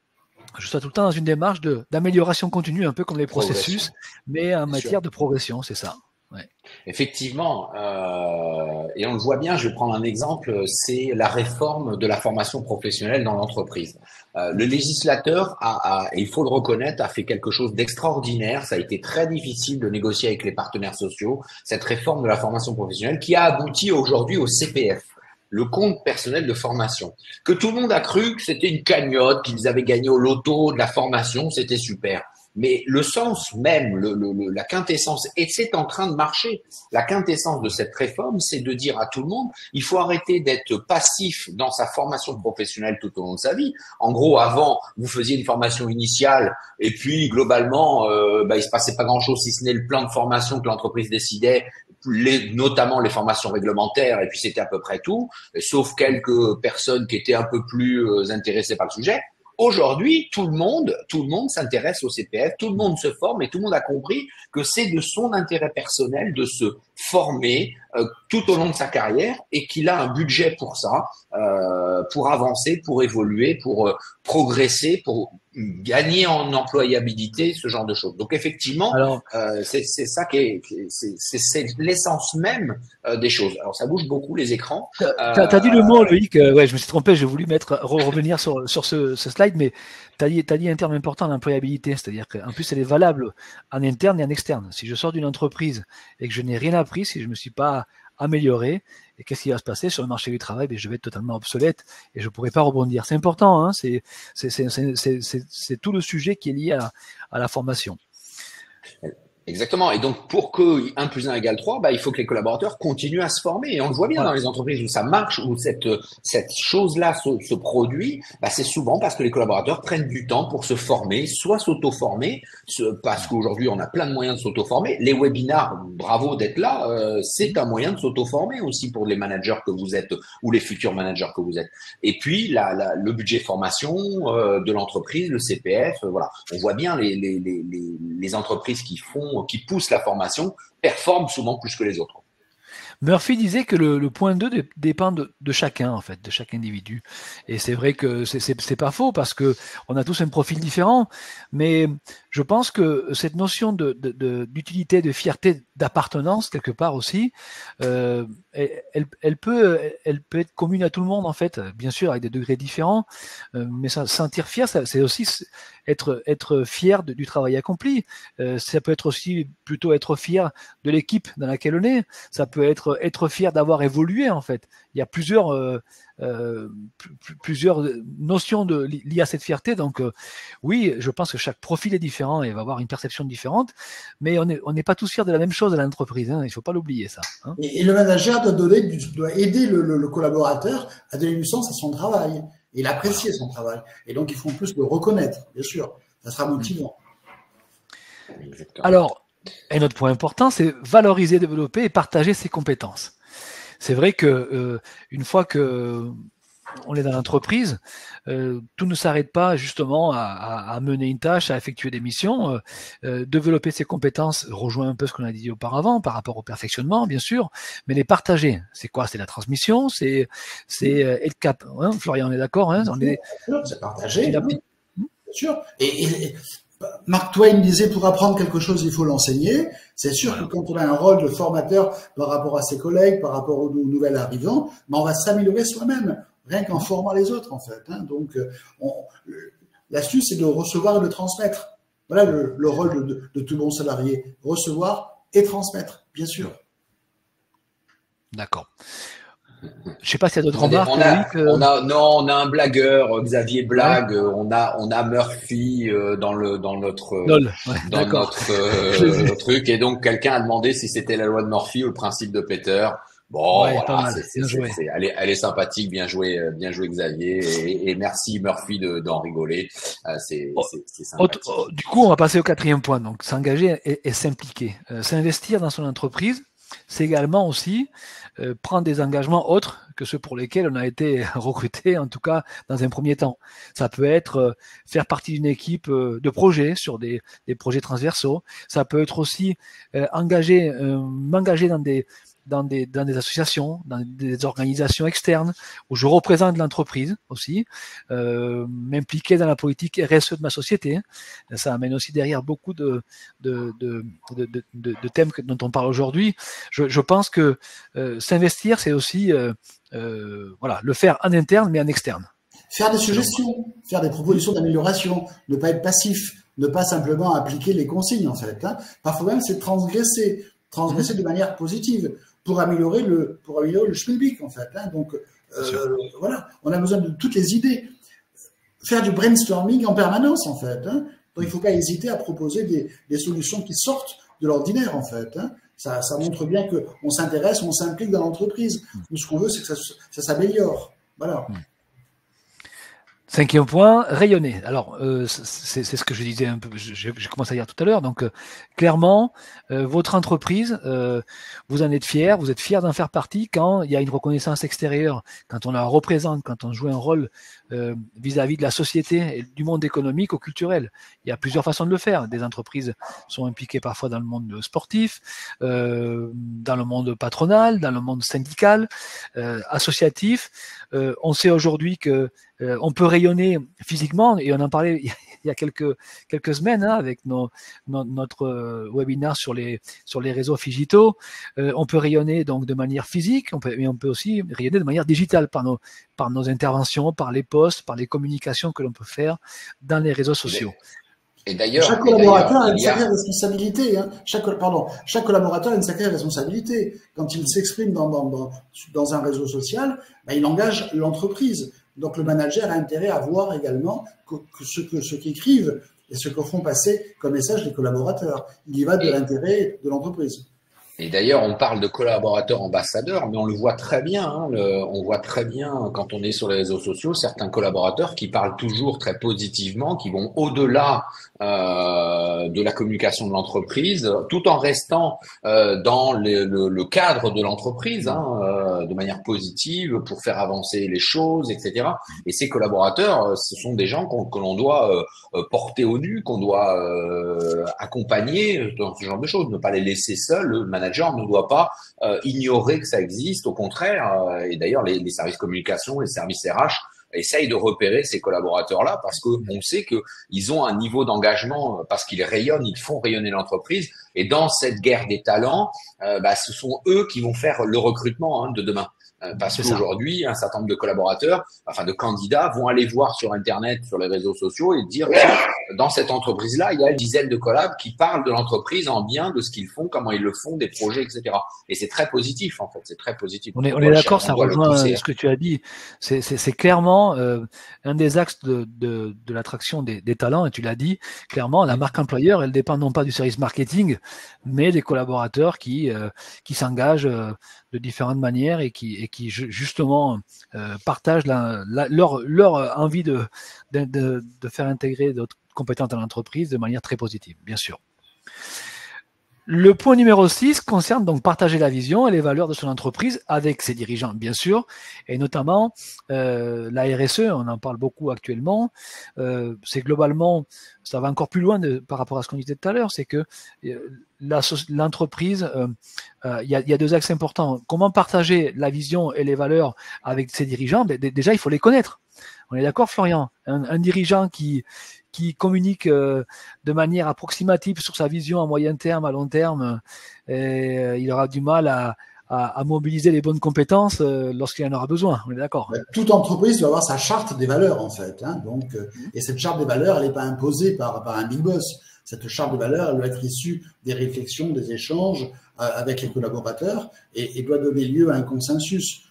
je sois tout le temps dans une démarche d'amélioration continue, un peu comme les processus, mais en matière de progression, c'est ça. Ouais. Effectivement, et on le voit bien, je vais prendre un exemple, c'est la réforme de la formation professionnelle dans l'entreprise. Le législateur et il faut le reconnaître, a fait quelque chose d'extraordinaire. Ça a été très difficile de négocier avec les partenaires sociaux, cette réforme de la formation professionnelle qui a abouti aujourd'hui au CPF, le compte personnel de formation, que tout le monde a cru que c'était une cagnotte, qu'ils avaient gagné au loto de la formation, c'était super. Mais le sens même, la quintessence, et c'est en train de marcher, la quintessence de cette réforme, c'est de dire à tout le monde, il faut arrêter d'être passif dans sa formation professionnelle tout au long de sa vie. En gros, avant, vous faisiez une formation initiale, et puis globalement, il se passait pas grand-chose si ce n'est le plan de formation que l'entreprise décidait, notamment les formations réglementaires, et puis c'était à peu près tout, sauf quelques personnes qui étaient un peu plus intéressées par le sujet. Aujourd'hui, tout le monde s'intéresse au CPF, tout le monde se forme et tout le monde a compris que c'est de son intérêt personnel de se formé tout au long de sa carrière et qu'il a un budget pour ça, pour avancer, pour évoluer, pour progresser, pour gagner en employabilité, ce genre de choses. Donc effectivement, Alors, c'est ça c'est l'essence même des choses. Alors ça bouge beaucoup les écrans. t'as dit le mot, Loïc. Ouais, je me suis trompé. J'ai voulu revenir sur ce slide, mais t'as dit un terme important, l'employabilité. C'est-à-dire qu'en plus, elle est valable en interne et en externe. Si je sors d'une entreprise et que je n'ai rien appris, si je me suis pas amélioré, et qu'est-ce qui va se passer sur le marché du travail? Ben, je vais être totalement obsolète et je pourrai pas rebondir. C'est important, hein. C'est tout le sujet qui est lié à la formation. Exactement. Et donc, pour que 1 plus 1 égale 3, bah, il faut que les collaborateurs continuent à se former. Et on le voit bien dans Voilà. les entreprises où ça marche, où cette chose-là se produit, bah, c'est souvent parce que les collaborateurs prennent du temps pour se former, soit s'auto-former, parce qu'aujourd'hui, on a plein de moyens de s'auto-former. Les webinars, bravo d'être là, c'est un moyen de s'auto-former aussi pour les managers que vous êtes ou les futurs managers que vous êtes. Et puis, le budget formation de l'entreprise, le CPF, voilà. On voit bien les entreprises qui poussent la formation performent souvent plus que les autres. Murphy disait que le point 2 dépend de chacun, en fait, de chaque individu. Et c'est vrai que c'est pas faux parce que on a tous un profil différent, mais je pense que cette notion d'utilité, de fierté, d'appartenance, quelque part aussi, elle peut être commune à tout le monde, en fait, bien sûr, avec des degrés différents, mais se sentir fier, c'est aussi être fier du travail accompli. Ça peut être aussi plutôt être fier de l'équipe dans laquelle on est. Ça peut être fier d'avoir évolué, en fait. Il y a plusieurs notions liées à cette fierté. Donc oui, je pense que chaque profil est différent et va avoir une perception différente, mais on n'est pas tous fiers de la même chose à l'entreprise. Hein, il ne faut pas l'oublier, ça. Hein. Et le manager doit aider le collaborateur à donner du sens à son travail. Et il apprécie son travail. Et donc, il faut en plus le reconnaître, bien sûr. Ça sera motivant. Exactement. Alors, un autre point important, c'est valoriser, développer et partager ses compétences. C'est vrai que une fois que on est dans l'entreprise, tout ne s'arrête pas justement à mener une tâche, à effectuer des missions. Développer ses compétences rejoint un peu ce qu'on a dit auparavant par rapport au perfectionnement, bien sûr, mais les partager. C'est quoi? C'est la transmission, c'est être capable. Hein, Florian, on est d'accord, hein, c'est partager, bien sûr. Et Mark Twain disait, pour apprendre quelque chose, il faut l'enseigner. C'est sûr que quand on a un rôle de formateur par rapport à ses collègues, par rapport aux nouvelles arrivants, on va s'améliorer soi-même, rien qu'en formant les autres, en fait. Hein. Donc, l'astuce, c'est de recevoir et de transmettre. Voilà le rôle de tout bon salarié. Recevoir et transmettre, bien sûr. D'accord. Je sais pas s'il y a d'autres remarques. On a un blagueur, Xavier Blague. Ouais. On a Murphy dans notre truc. Et donc quelqu'un a demandé si c'était la loi de Murphy ou le principe de Peter. Bon, ouais, voilà, elle est sympathique, bien joué Xavier, et merci Murphy d'en rigoler. C'est sympathique. Du coup, on va passer au 4e point. Donc, s'engager et s'impliquer, s'investir dans son entreprise. C'est également aussi prendre des engagements autres que ceux pour lesquels on a été recruté, en tout cas dans un premier temps. Ça peut être faire partie d'une équipe de projet sur des projets transversaux. Ça peut être aussi m'engager dans des associations, dans des organisations externes où je représente l'entreprise aussi, m'impliquer dans la politique RSE de ma société. Ça amène aussi derrière beaucoup de thèmes dont on parle aujourd'hui. Je pense que s'investir, c'est aussi le faire en interne mais en externe. Faire des suggestions, faire des propositions d'amélioration, ne pas être passif, ne pas simplement appliquer les consignes en fait. Hein. Parfois même, c'est transgresser de manière positive. Pour améliorer le schmilblick, en fait. Hein. Donc, voilà, on a besoin de toutes les idées. Faire du brainstorming en permanence, en fait. Hein. Donc, il ne faut pas hésiter à proposer des solutions qui sortent de l'ordinaire, en fait. Hein. Ça montre bien qu'on s'intéresse, on s'implique dans l'entreprise. Nous, ce qu'on veut, c'est que ça s'améliore. Voilà. 5e point, rayonner. Alors, c'est ce que je disais un peu, je commence à dire tout à l'heure. Donc, clairement, votre entreprise, vous en êtes fier d'en faire partie quand il y a une reconnaissance extérieure, quand on la représente, quand on joue un rôle vis-à-vis de la société et du monde économique ou culturel. Il y a plusieurs façons de le faire. Des entreprises sont impliquées parfois dans le monde sportif, dans le monde patronal, dans le monde syndical, associatif. On sait aujourd'hui que on peut rayonner physiquement, et on en parlait il y a quelques semaines avec notre webinaire sur les réseaux digitaux. On peut rayonner donc de manière physique, mais on peut aussi rayonner de manière digitale par nos interventions, par les posts, par les communications que l'on peut faire dans les réseaux sociaux. Et d'ailleurs, chaque collaborateur a une sacrée responsabilité. Hein. Chaque collaborateur a une sacrée responsabilité. Quand il s'exprime dans un réseau social, il engage l'entreprise. Donc le manager a intérêt à voir également ce qu'écrivent et ce que font passer comme message les collaborateurs. Il y va de l'intérêt de l'entreprise. Et d'ailleurs, on parle de collaborateurs ambassadeurs, mais on le voit très bien. On voit très bien quand on est sur les réseaux sociaux, certains collaborateurs qui parlent toujours très positivement, qui vont au-delà de la communication de l'entreprise, tout en restant dans le cadre de l'entreprise, de manière positive pour faire avancer les choses, etc. Et ces collaborateurs, ce sont des gens que l'on doit porter au nu, qu'on doit accompagner dans ce genre de choses, ne pas les laisser seuls. Le manager ne doit pas ignorer que ça existe, au contraire. Et d'ailleurs, les services communication, les services RH essayent de repérer ces collaborateurs-là parce que on sait qu'ils ont un niveau d'engagement, parce qu'ils rayonnent, ils font rayonner l'entreprise. Et dans cette guerre des talents, ce sont eux qui vont faire le recrutement de demain. Parce qu'aujourd'hui, un certain nombre de collaborateurs, enfin de candidats, vont aller voir sur Internet, sur les réseaux sociaux et dire dans cette entreprise-là, il y a une dizaine de collabs qui parlent de l'entreprise en bien, de ce qu'ils font, comment ils le font, des projets, etc. Et c'est très positif, en fait. C'est très positif. On est d'accord, ça rejoint ce que tu as dit. C'est clairement un des axes de l'attraction des talents, et tu l'as dit, clairement, la marque employeur, elle dépend non pas du service marketing, mais des collaborateurs qui s'engagent de différentes manières et qui justement partagent leur envie de faire intégrer d'autres compétences dans l'entreprise de manière très positive, bien sûr. Le point numéro 6 concerne donc partager la vision et les valeurs de son entreprise avec ses dirigeants, bien sûr, et notamment la RSE, on en parle beaucoup actuellement. C'est globalement, ça va encore plus loin par rapport à ce qu'on disait tout à l'heure, c'est que l'entreprise, il y a deux axes importants. Comment partager la vision et les valeurs avec ses dirigeants? Déjà, il faut les connaître. On est d'accord, Florian? Un dirigeant qui communique de manière approximative sur sa vision à moyen terme, à long terme, il aura du mal à mobiliser les bonnes compétences lorsqu'il en aura besoin. On est d'accord? Toute entreprise doit avoir sa charte des valeurs, en fait. Et cette charte des valeurs, elle n'est pas imposée par un big boss. Cette charte des valeurs, elle doit être issue des réflexions, des échanges avec les collaborateurs et doit donner lieu à un consensus.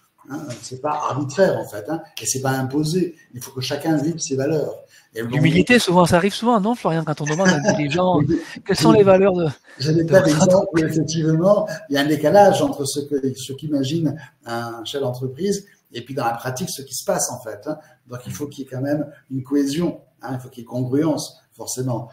C'est pas arbitraire, en fait, et c'est pas imposé. Il faut que chacun vive ses valeurs. L'humilité, souvent, ça arrive souvent, non, Florian, quand on demande à un dirigeant quelles sont les valeurs de. J'ai des tas d'exemples où, effectivement, il y a un décalage entre ce qu'imagine un chef d'entreprise et puis dans la pratique, ce qui se passe, en fait. Donc, il faut qu'il y ait quand même une cohésion, il faut qu'il y ait congruence, forcément.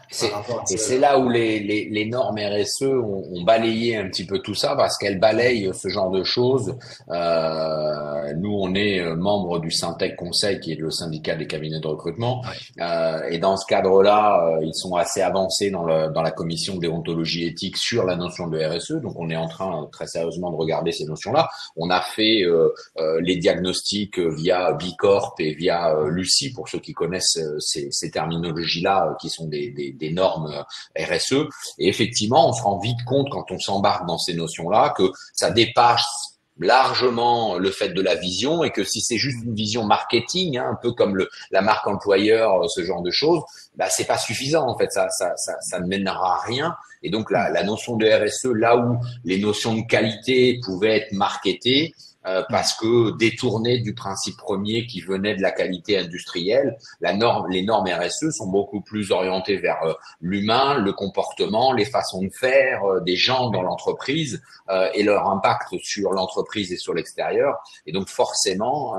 Et c'est là où les normes RSE ont balayé un petit peu tout ça, parce qu'elles balayent ce genre de choses. Nous, on est membre du Syntec Conseil, qui est le syndicat des cabinets de recrutement. Et dans ce cadre-là, ils sont assez avancés dans la commission de déontologie éthique sur la notion de RSE. Donc, on est en train très sérieusement de regarder ces notions-là. On a fait les diagnostics via Bicorp et via Lucie, pour ceux qui connaissent ces terminologies-là, qui sont des normes RSE. Et effectivement, on se rend vite compte quand on s'embarque dans ces notions-là que ça dépasse largement le fait de la vision, et que si c'est juste une vision marketing, un peu comme la marque employeur, ce genre de choses, c'est pas suffisant, en fait. Ça ne mènera à rien. Et donc la notion de RSE, là où les notions de qualité pouvaient être marketées, parce que détournées du principe premier qui venait de la qualité industrielle, les normes RSE sont beaucoup plus orientées vers l'humain, le comportement, les façons de faire des gens dans l'entreprise et leur impact sur l'entreprise et sur l'extérieur. Et donc forcément,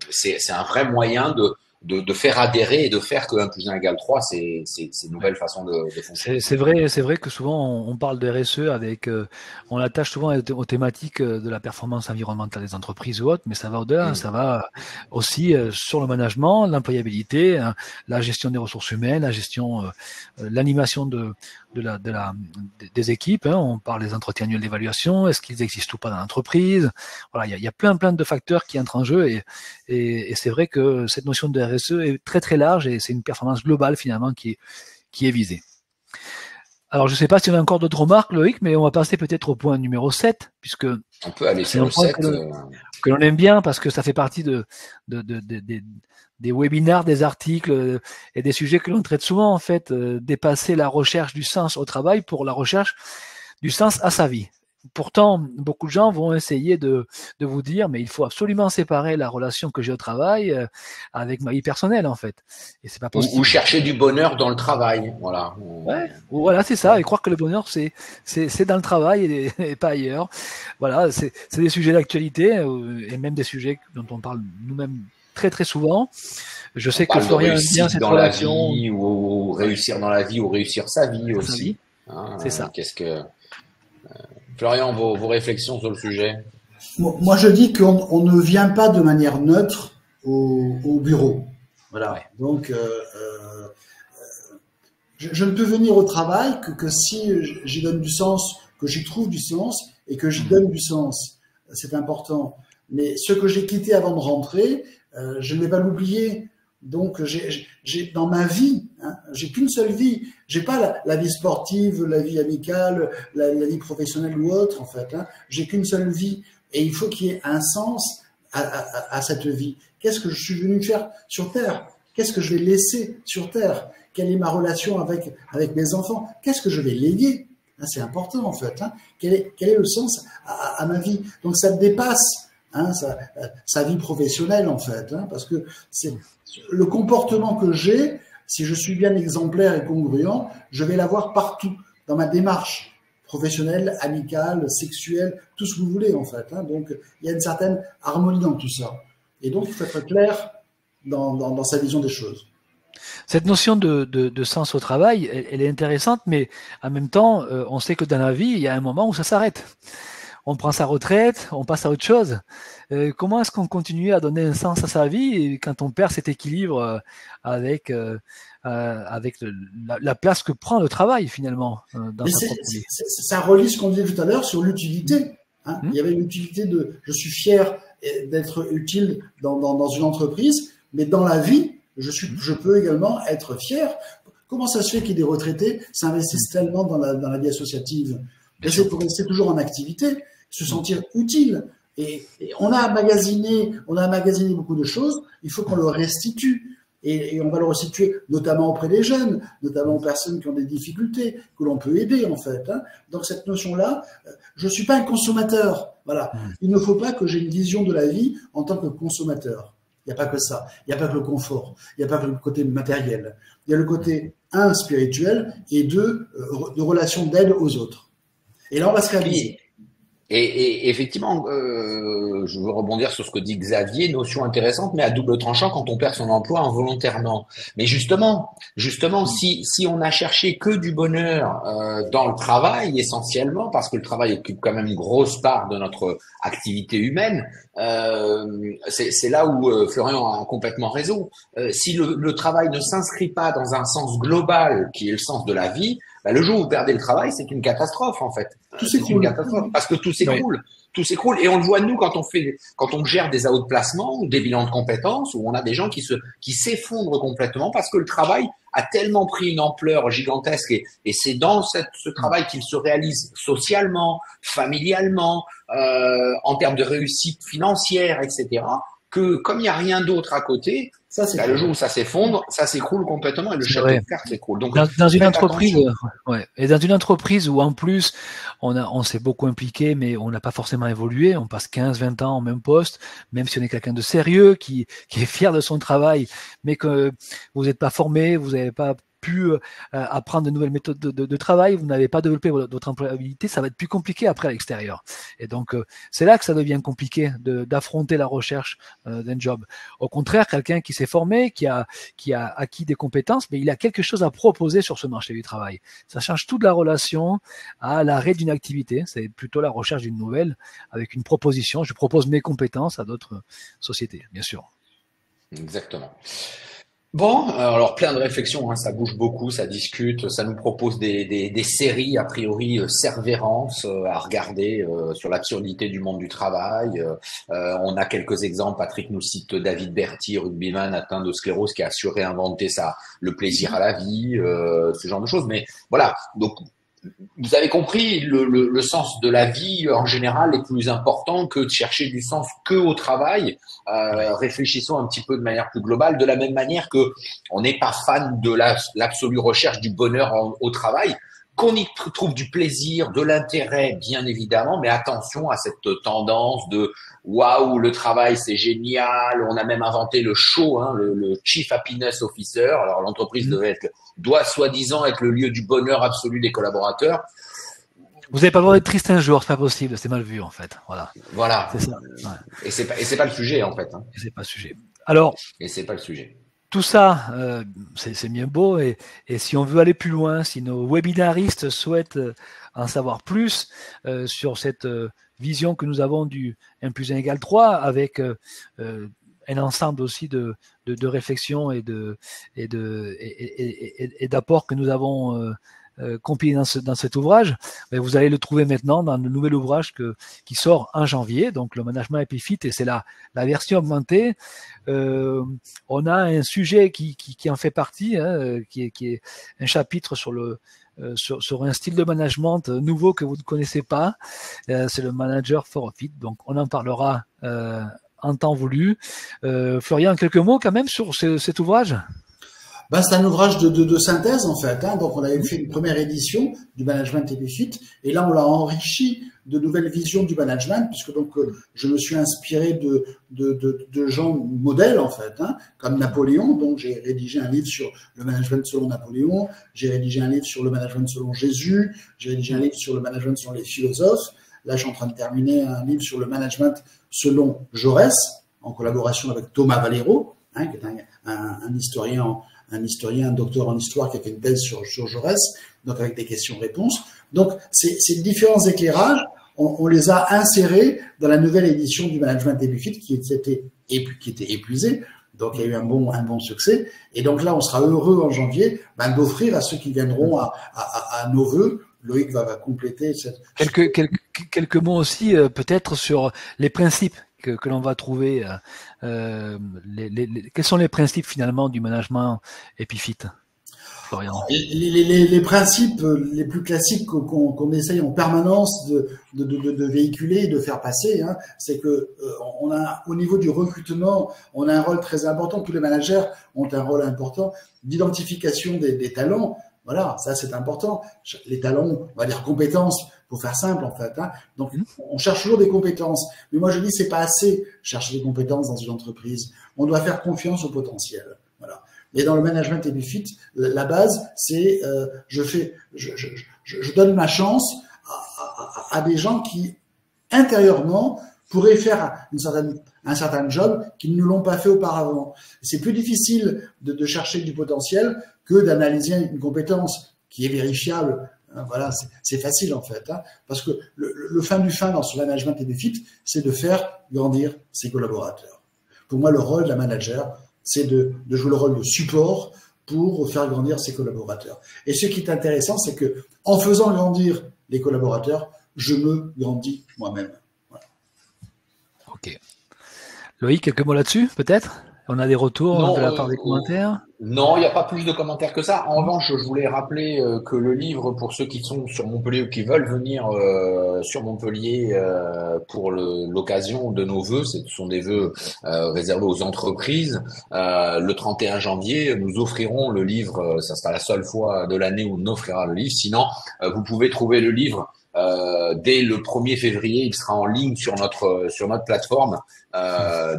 c'est un vrai moyen de faire adhérer et de faire que 1+1 égale 3, c'est une nouvelle façon de fonctionner. C'est vrai que souvent on parle de RSE avec, on l'attache souvent aux thématiques de la performance environnementale des entreprises ou autres, mais ça va au-delà, ça va aussi sur le management, l'employabilité, hein, la gestion des ressources humaines, la gestion, l'animation des équipes. Hein, on parle des entretiens annuels d'évaluation, est-ce qu'ils existent ou pas dans l'entreprise. Voilà, il y a plein de facteurs qui entrent en jeu et c'est vrai que cette notion de RSE est très très large et c'est une performance globale finalement qui est visée. Alors, je ne sais pas si on a encore d'autres remarques, Loïc, mais on va passer peut-être au point numéro 7, puisque on peut aller sur le 7. Que l'on aime bien, parce que ça fait partie des webinars, des articles et des sujets que l'on traite souvent, en fait, dépasser la recherche du sens au travail pour la recherche du sens à sa vie. Pourtant, beaucoup de gens vont essayer de vous dire, mais il faut absolument séparer la relation que j'ai au travail avec ma vie personnelle, en fait. Et c'est pas possible. Ou chercher du bonheur dans le travail, voilà. Ouais, voilà, c'est ça. Et croire que le bonheur, c'est dans le travail et pas ailleurs. Voilà, c'est des sujets d'actualité et même des sujets dont on parle nous-mêmes très très souvent. Je sais que Florian aime bien cette relation. Vie, ou réussir dans la vie, ou réussir sa vie aussi. Hein, c'est ça. Qu'est-ce que Florian, vos réflexions sur le sujet? Moi, je dis qu'on ne vient pas de manière neutre au bureau. Voilà. Ouais. Donc, je ne peux venir au travail que si j'y donne du sens, que j'y trouve du sens et que j'y donne du sens. C'est important. Mais ce que j'ai quitté avant de rentrer, je ne vais pas l'oublier. Donc, j'ai dans ma vie, hein, j'ai qu'une seule vie. J'ai pas la vie sportive, la vie amicale, la vie professionnelle ou autre, en fait. Hein. J'ai qu'une seule vie. Et il faut qu'il y ait un sens à cette vie. Qu'est-ce que je suis venu faire sur Terre? Qu'est-ce que je vais laisser sur Terre? Quelle est ma relation avec mes enfants? Qu'est-ce que je vais léguer? Hein, c'est important, en fait. Hein. Quel est le sens à ma vie? Donc, ça dépasse hein, sa vie professionnelle, en fait. Hein, parce que c'est le comportement que j'ai, si je suis bien exemplaire et congruent, je vais l'avoir partout, dans ma démarche professionnelle, amicale, sexuelle, tout ce que vous voulez en fait. Hein. Donc, il y a une certaine harmonie dans tout ça. Et donc, il faut être clair dans sa vision des choses. Cette notion de sens au travail, elle est intéressante, mais en même temps, on sait que dans la vie, il y a un moment où ça s'arrête. On prend sa retraite, on passe à autre chose. Comment est-ce qu'on continue à donner un sens à sa vie quand on perd cet équilibre avec la place que prend le travail finalement dans sa propre vie? Ça relie ce qu'on disait tout à l'heure sur l'utilité. Hein. Il y avait l'utilité de « je suis fier d'être utile dans une entreprise », mais dans la vie, je peux également être fier. Comment ça se fait qu'il y ait des retraités s'investissent tellement dans la vie associative? C'est pour rester toujours en activité, se sentir utile. Et on a emmagasiné beaucoup de choses, il faut qu'on le restitue. Et on va le restituer notamment auprès des jeunes, notamment aux personnes qui ont des difficultés, que l'on peut aider en fait. Hein. Donc cette notion-là, je ne suis pas un consommateur. Voilà. Il ne faut pas que j'ai une vision de la vie en tant que consommateur. Il n'y a pas que ça. Il n'y a pas que le confort. Il n'y a pas que le côté matériel. Il y a le côté, un, spirituel, et deux, de relation d'aide aux autres. Et là, on va se réaliser. Et effectivement, je veux rebondir sur ce que dit Xavier, notion intéressante, mais à double tranchant quand on perd son emploi involontairement. Mais justement, si on a cherché que du bonheur dans le travail, essentiellement, parce que le travail occupe quand même une grosse part de notre activité humaine, c'est là où Florian a complètement raison. Si le travail ne s'inscrit pas dans un sens global, qui est le sens de la vie, bah, le jour où vous perdez le travail, c'est une catastrophe en fait. Tout s'écroule. Parce que tout s'écroule. Oui. Tout s'écroule. Et on le voit nous quand on gère des outplacements ou des bilans de compétences où on a des gens qui s'effondrent complètement parce que le travail a tellement pris une ampleur gigantesque et c'est dans ce travail qu'il se réalise socialement, familialement, en termes de réussite financière, etc. que comme il n'y a rien d'autre à côté, là, le jour où ça s'effondre, ça s'écroule complètement et le château de cartes s'écroule. Donc, dans une entreprise, et dans une entreprise où en plus on s'est beaucoup impliqué, mais on n'a pas forcément évolué, on passe 15-20 ans au même poste, même si on est quelqu'un de sérieux, qui est fier de son travail, mais que vous n'êtes pas formé, vous n'avez pas pu apprendre de nouvelles méthodes de travail, vous n'avez pas développé votre employabilité, ça va être plus compliqué après à l'extérieur. Et donc, c'est là que ça devient compliqué d'affronter la recherche d'un job. Au contraire, quelqu'un qui s'est formé, qui a acquis des compétences, mais il a quelque chose à proposer sur ce marché du travail. Ça change toute la relation à l'arrêt d'une activité. C'est plutôt la recherche d'une nouvelle avec une proposition. Je propose mes compétences à d'autres sociétés, bien sûr. Exactement. Bon, alors plein de réflexions, hein, ça bouge beaucoup, ça discute, ça nous propose des séries a priori Cervérance à regarder sur l'absurdité du monde du travail. On a quelques exemples. Patrick nous cite David Berty, rugbyman atteint de sclérose, qui a su réinventer le plaisir à la vie, ce genre de choses. Mais voilà, donc vous avez compris, le sens de la vie en général est plus important que de chercher du sens que au travail. Réfléchissons un petit peu de manière plus globale, de la même manière que on n'est pas fan de l'absolue recherche du bonheur au travail, qu'on y trouve du plaisir, de l'intérêt, bien évidemment, mais attention à cette tendance de waouh, le travail c'est génial, on a même inventé le show, hein, le Chief Happiness Officer. Alors l'entreprise doit soi-disant être le lieu du bonheur absolu des collaborateurs. Vous n'avez pas le droit d'être triste un jour, c'est pas possible, c'est mal vu en fait. Voilà. C'est ça. Ouais. Et c'est pas le sujet en fait. Hein. Et c'est pas le sujet. Alors. Et c'est pas le sujet. Tout ça, c'est bien beau, et si on veut aller plus loin, si nos webinaristes souhaitent en savoir plus sur cette vision que nous avons du 1 + 1 = 3, avec un ensemble aussi de réflexions et d'apports que nous avons compilés dans cet ouvrage, vous allez le trouver maintenant dans le nouvel ouvrage qui sort en janvier, donc le management Happy Fit, et c'est la version augmentée. On a un sujet qui en fait partie, hein, qui est un chapitre sur un style de management nouveau que vous ne connaissez pas, c'est le Manager for Fit, donc on en parlera en temps voulu. Florian, quelques mots quand même sur cet ouvrage? C'est un ouvrage de synthèse en fait. Hein. Donc on avait fait une première édition du management Happy Fit, et là on l'a enrichi de nouvelles visions du management, puisque donc je me suis inspiré de gens modèles en fait, hein, comme Napoléon. Donc j'ai rédigé un livre sur le management selon Napoléon, j'ai rédigé un livre sur le management selon Jésus, j'ai rédigé un livre sur le management selon les philosophes. Là je suis en train de terminer un livre sur le management selon Jaurès, en collaboration avec Thomas Valero, hein, qui est un historien, un docteur en histoire qui a fait une thèse sur Jaurès, donc avec des questions-réponses. Donc, ces différents éclairages, on les a insérés dans la nouvelle édition du Management Happy Fit qui était épuisée. Donc, il y a eu un bon succès. Et donc là, on sera heureux en janvier d'offrir à ceux qui viendront à nos vœux. Loïc va compléter cette... Quelques mots aussi, peut-être, sur les principes que l'on va trouver. Quels sont les principes finalement du management Happy Fit, Florian? Les principes les plus classiques qu'on essaye en permanence de véhiculer et de faire passer, hein, c'est que on a, au niveau du recrutement, on a un rôle très important. Tous les managers ont un rôle important d'identification des talents. Voilà, ça c'est important. Les talents, on va dire compétences, pour faire simple en fait. Hein. Donc on cherche toujours des compétences. Mais moi je dis c'est pas assez chercher des compétences dans une entreprise. On doit faire confiance au potentiel. Voilà. Et dans le management Happy Fit, la base c'est je donne ma chance à des gens qui intérieurement pourraient faire un certain job qu'ils ne l'ont pas fait auparavant. C'est plus difficile de chercher du potentiel que d'analyser une compétence qui est vérifiable. Voilà, c'est facile en fait, hein, parce que le fin du fin dans ce management Happy Fit, c'est de faire grandir ses collaborateurs. Pour moi, le rôle d'un manager, c'est de jouer le rôle de support pour faire grandir ses collaborateurs. Et ce qui est intéressant, c'est que en faisant grandir les collaborateurs, je me grandis moi-même. Voilà. Ok. Loïc, quelques mots là-dessus, peut-être? On a des retours de la part des commentaires? Non, il n'y a pas plus de commentaires que ça. En revanche, je voulais rappeler que le livre, pour ceux qui sont sur Montpellier ou qui veulent venir sur Montpellier pour l'occasion de nos vœux, ce sont des vœux réservés aux entreprises. Le 31 janvier, nous offrirons le livre. Ça sera la seule fois de l'année où on offrira le livre. Sinon, vous pouvez trouver le livre dès le 1er février. Il sera en ligne sur notre plateforme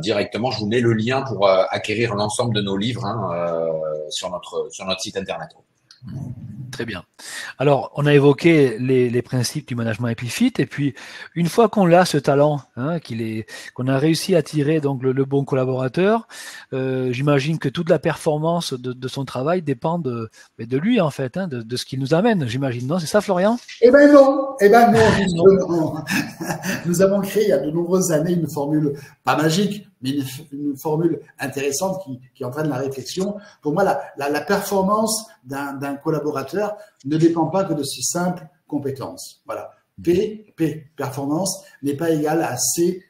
directement. Je vous mets le lien pour acquérir l'ensemble de nos livres, hein, sur notre site internet. Très bien. Alors, on a évoqué les principes du management Epifit, et puis une fois qu'on a ce talent, hein, qu'on a réussi à tirer donc le bon collaborateur, j'imagine que toute la performance de son travail dépend de lui en fait, hein, de ce qu'il nous amène. J'imagine, non? C'est ça, Florian? Eh ben non, justement. Nous avons créé il y a de nombreuses années une formule, pas magique, mais une formule intéressante qui entraîne la réflexion. Pour moi, la performance d'un collaborateur ne dépend pas que de ses simples compétences. Voilà. Performance n'est pas égal à C,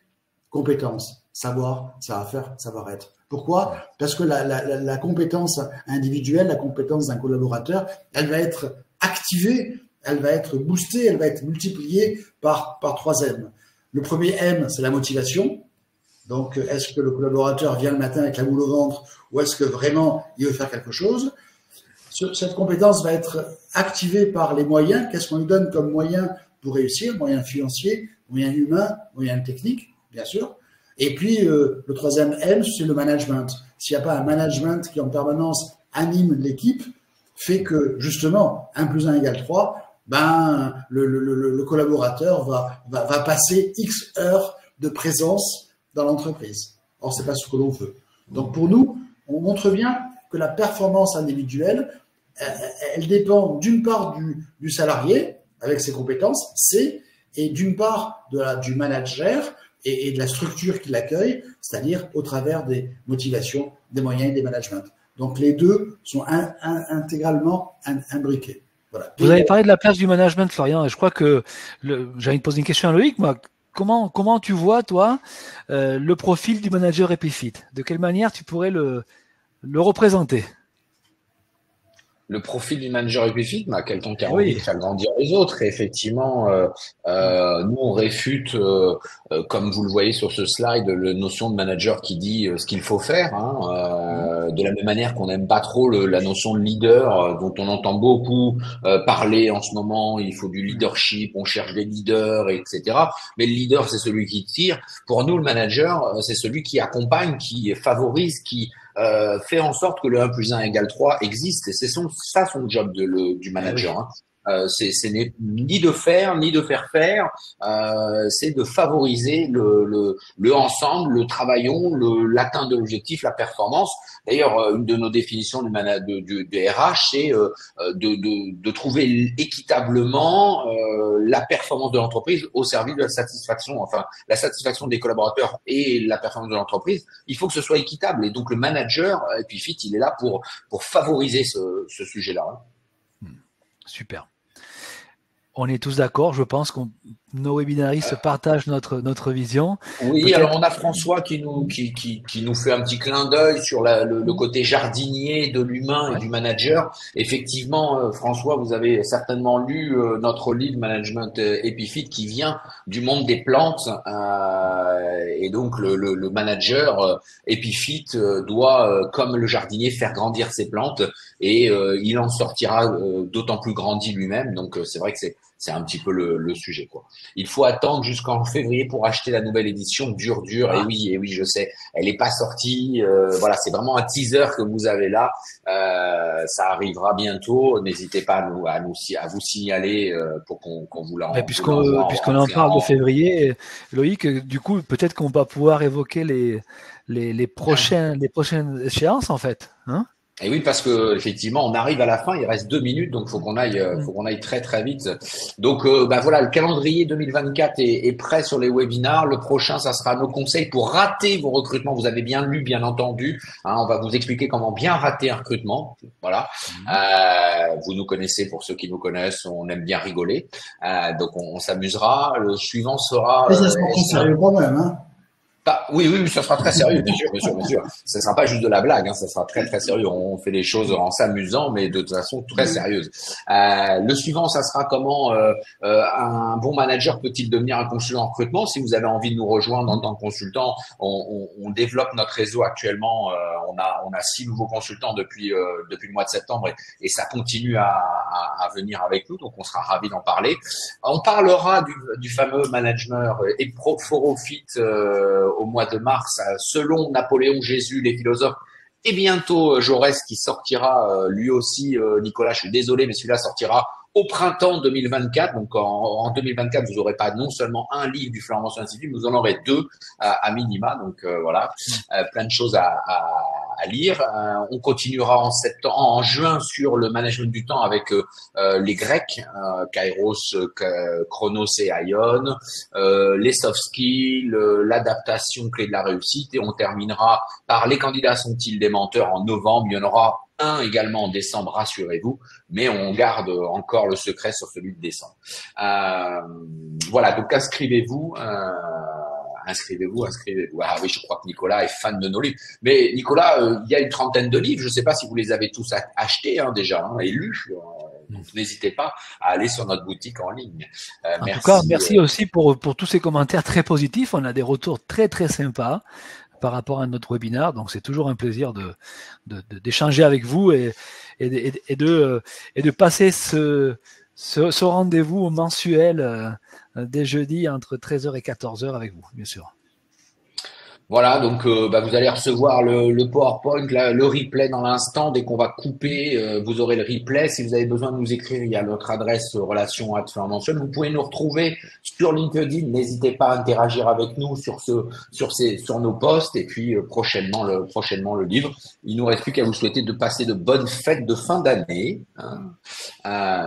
compétences. Savoir, savoir-faire, savoir-être. Pourquoi? Parce que la compétence individuelle, la compétence d'un collaborateur, elle va être activée, elle va être boostée, elle va être multipliée par 3 M. Le premier M, c'est la motivation. Donc, est-ce que le collaborateur vient le matin avec la boule au ventre ou est-ce que vraiment il veut faire quelque chose? Cette compétence va être activée par les moyens. Qu'est-ce qu'on lui donne comme moyens pour réussir? Moyens financiers, moyens humains, moyens techniques, bien sûr. Et puis, le 3e M, c'est le management. S'il n'y a pas un management qui en permanence anime l'équipe, fait que justement, 1 + 1 = 3, ben, le collaborateur va passer X heures de présence dans l'entreprise. Or, c'est pas ce que l'on veut. Donc, pour nous, on montre bien que la performance individuelle, elle dépend d'une part du salarié, avec ses compétences, C, et d'une part du manager et de la structure qui l'accueille, c'est-à-dire au travers des motivations, des moyens et des managements. Donc, les deux sont intégralement imbriqués. Voilà. Vous avez parlé de la place du management, Florian, et je crois que j'allais poser une question à Loïc, moi. Comment tu vois, toi, le profil du manager Epifit? De quelle manière tu pourrais le représenter? Le profil du manager Epifit, quelqu'un qui a envie Oui. de faire grandir les autres. Et effectivement, nous, on réfute, comme vous le voyez sur ce slide, la notion de manager qui dit ce qu'il faut faire. De la même manière qu'on n'aime pas trop la notion de leader, dont on entend beaucoup parler en ce moment. Il faut du leadership, on cherche des leaders, etc. Mais le leader, c'est celui qui tire. Pour nous, le manager, c'est celui qui accompagne, qui favorise, qui fait en sorte que le 1 + 1 = 3 existe, et c'est ça son job du manager. Oui. C'est ni de faire ni de faire faire, c'est de favoriser le ensemble, le travaillons, l'atteinte de l'objectif, la performance. D'ailleurs, une de nos définitions du RH, c'est de trouver équitablement la performance de l'entreprise au service de la satisfaction des collaborateurs et la performance de l'entreprise. Il faut que ce soit équitable, et donc le manager Epifit, il est là pour favoriser ce sujet-là. Super. On est tous d'accord, je pense que nos webinaristes partagent notre vision. Oui, alors on a François qui nous fait un petit clin d'œil sur le côté jardinier de l'humain et du manager. Effectivement, François, vous avez certainement lu notre livre Management Epifit qui vient du monde des plantes, et donc le manager Epifit doit, comme le jardinier, faire grandir ses plantes, et il en sortira d'autant plus grandi lui-même. Donc c'est vrai que c'est un petit peu le sujet, quoi. Il faut attendre jusqu'en février pour acheter la nouvelle édition dur. Et oui, je sais, elle n'est pas sortie. Voilà, c'est vraiment un teaser que vous avez là. Ça arrivera bientôt. N'hésitez pas à vous signaler pour qu'on vous l'envoie. Puisqu'on en parle de février, Loïc, du coup, peut-être qu'on va pouvoir évoquer les prochaines échéances, en fait, hein? Et oui, parce que effectivement, on arrive à la fin, il reste 2 minutes, donc faut qu'on aille très très vite. Donc voilà, le calendrier 2024 est prêt sur les webinars. Le prochain, ça sera nos conseils pour rater vos recrutements. Vous avez bien lu, bien entendu. On va vous expliquer comment bien rater un recrutement. Voilà. Vous nous connaissez, pour ceux qui nous connaissent, on aime bien rigoler. Donc on s'amusera. Le suivant sera. Mais ça se prend sérieux quand même, hein. Oui, ça sera très sérieux, bien sûr. Ça sera pas juste de la blague, ça sera très très sérieux. On fait les choses en s'amusant, mais de toute façon très sérieuse. Le suivant, ça sera comment un bon manager peut-il devenir un consultant en recrutement. Si vous avez envie de nous rejoindre en tant que consultant, on développe notre réseau actuellement. On a 6 nouveaux consultants depuis le mois de septembre, et ça continue à venir avec nous, donc on sera ravis d'en parler. On parlera du fameux management et Forofit au mois de mars. Selon Napoléon Jésus, les philosophes, et bientôt Jaurès qui sortira lui aussi, Nicolas, je suis désolé, mais celui-là sortira au printemps 2024. Donc en 2024, vous n'aurez pas non seulement un livre du Florent Manceau Institut, vous en aurez deux à minima. Donc voilà, plein de choses à lire. On continuera en juin sur le management du temps avec les Grecs, Kairos, Chronos et Ion, les soft skills, l'adaptation clé de la réussite, et on terminera par les candidats sont-ils des menteurs en novembre. Il y en aura un également en décembre, rassurez-vous, mais on garde encore le secret sur celui de décembre. Voilà, donc inscrivez-vous. Inscrivez-vous. Ah oui, je crois que Nicolas est fan de nos livres. Mais Nicolas, il y a une trentaine de livres. Je ne sais pas si vous les avez tous achetés déjà et lus. Donc n'hésitez pas à aller sur notre boutique en ligne. En tout cas, merci aussi pour tous ces commentaires très positifs. On a des retours très très sympas par rapport à notre webinaire. Donc c'est toujours un plaisir d'échanger avec vous et de passer ce rendez-vous mensuel dès jeudi entre 13h et 14h avec vous, bien sûr. Voilà, donc vous allez recevoir le PowerPoint, le replay dans l'instant. Dès qu'on va couper, vous aurez le replay. Si vous avez besoin de nous écrire, il y a notre adresse relation@florentmanceau. Vous pouvez nous retrouver sur LinkedIn. N'hésitez pas à interagir avec nous sur nos posts. Et puis prochainement le livre. Il nous reste plus qu'à vous souhaiter de passer de bonnes fêtes de fin d'année.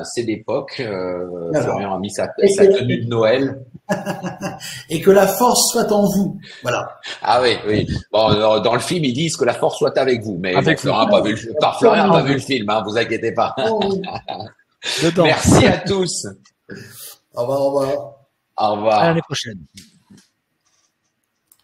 C'est l'époque. Florian a mis sa tenue de Noël. Et que la force soit en vous. Voilà. Ah oui. Bon, dans le film, ils disent que la force soit avec vous, mais Florian n'a pas vu le film, vous inquiétez pas. Merci à tous. Au revoir. Au revoir. À l'année prochaine.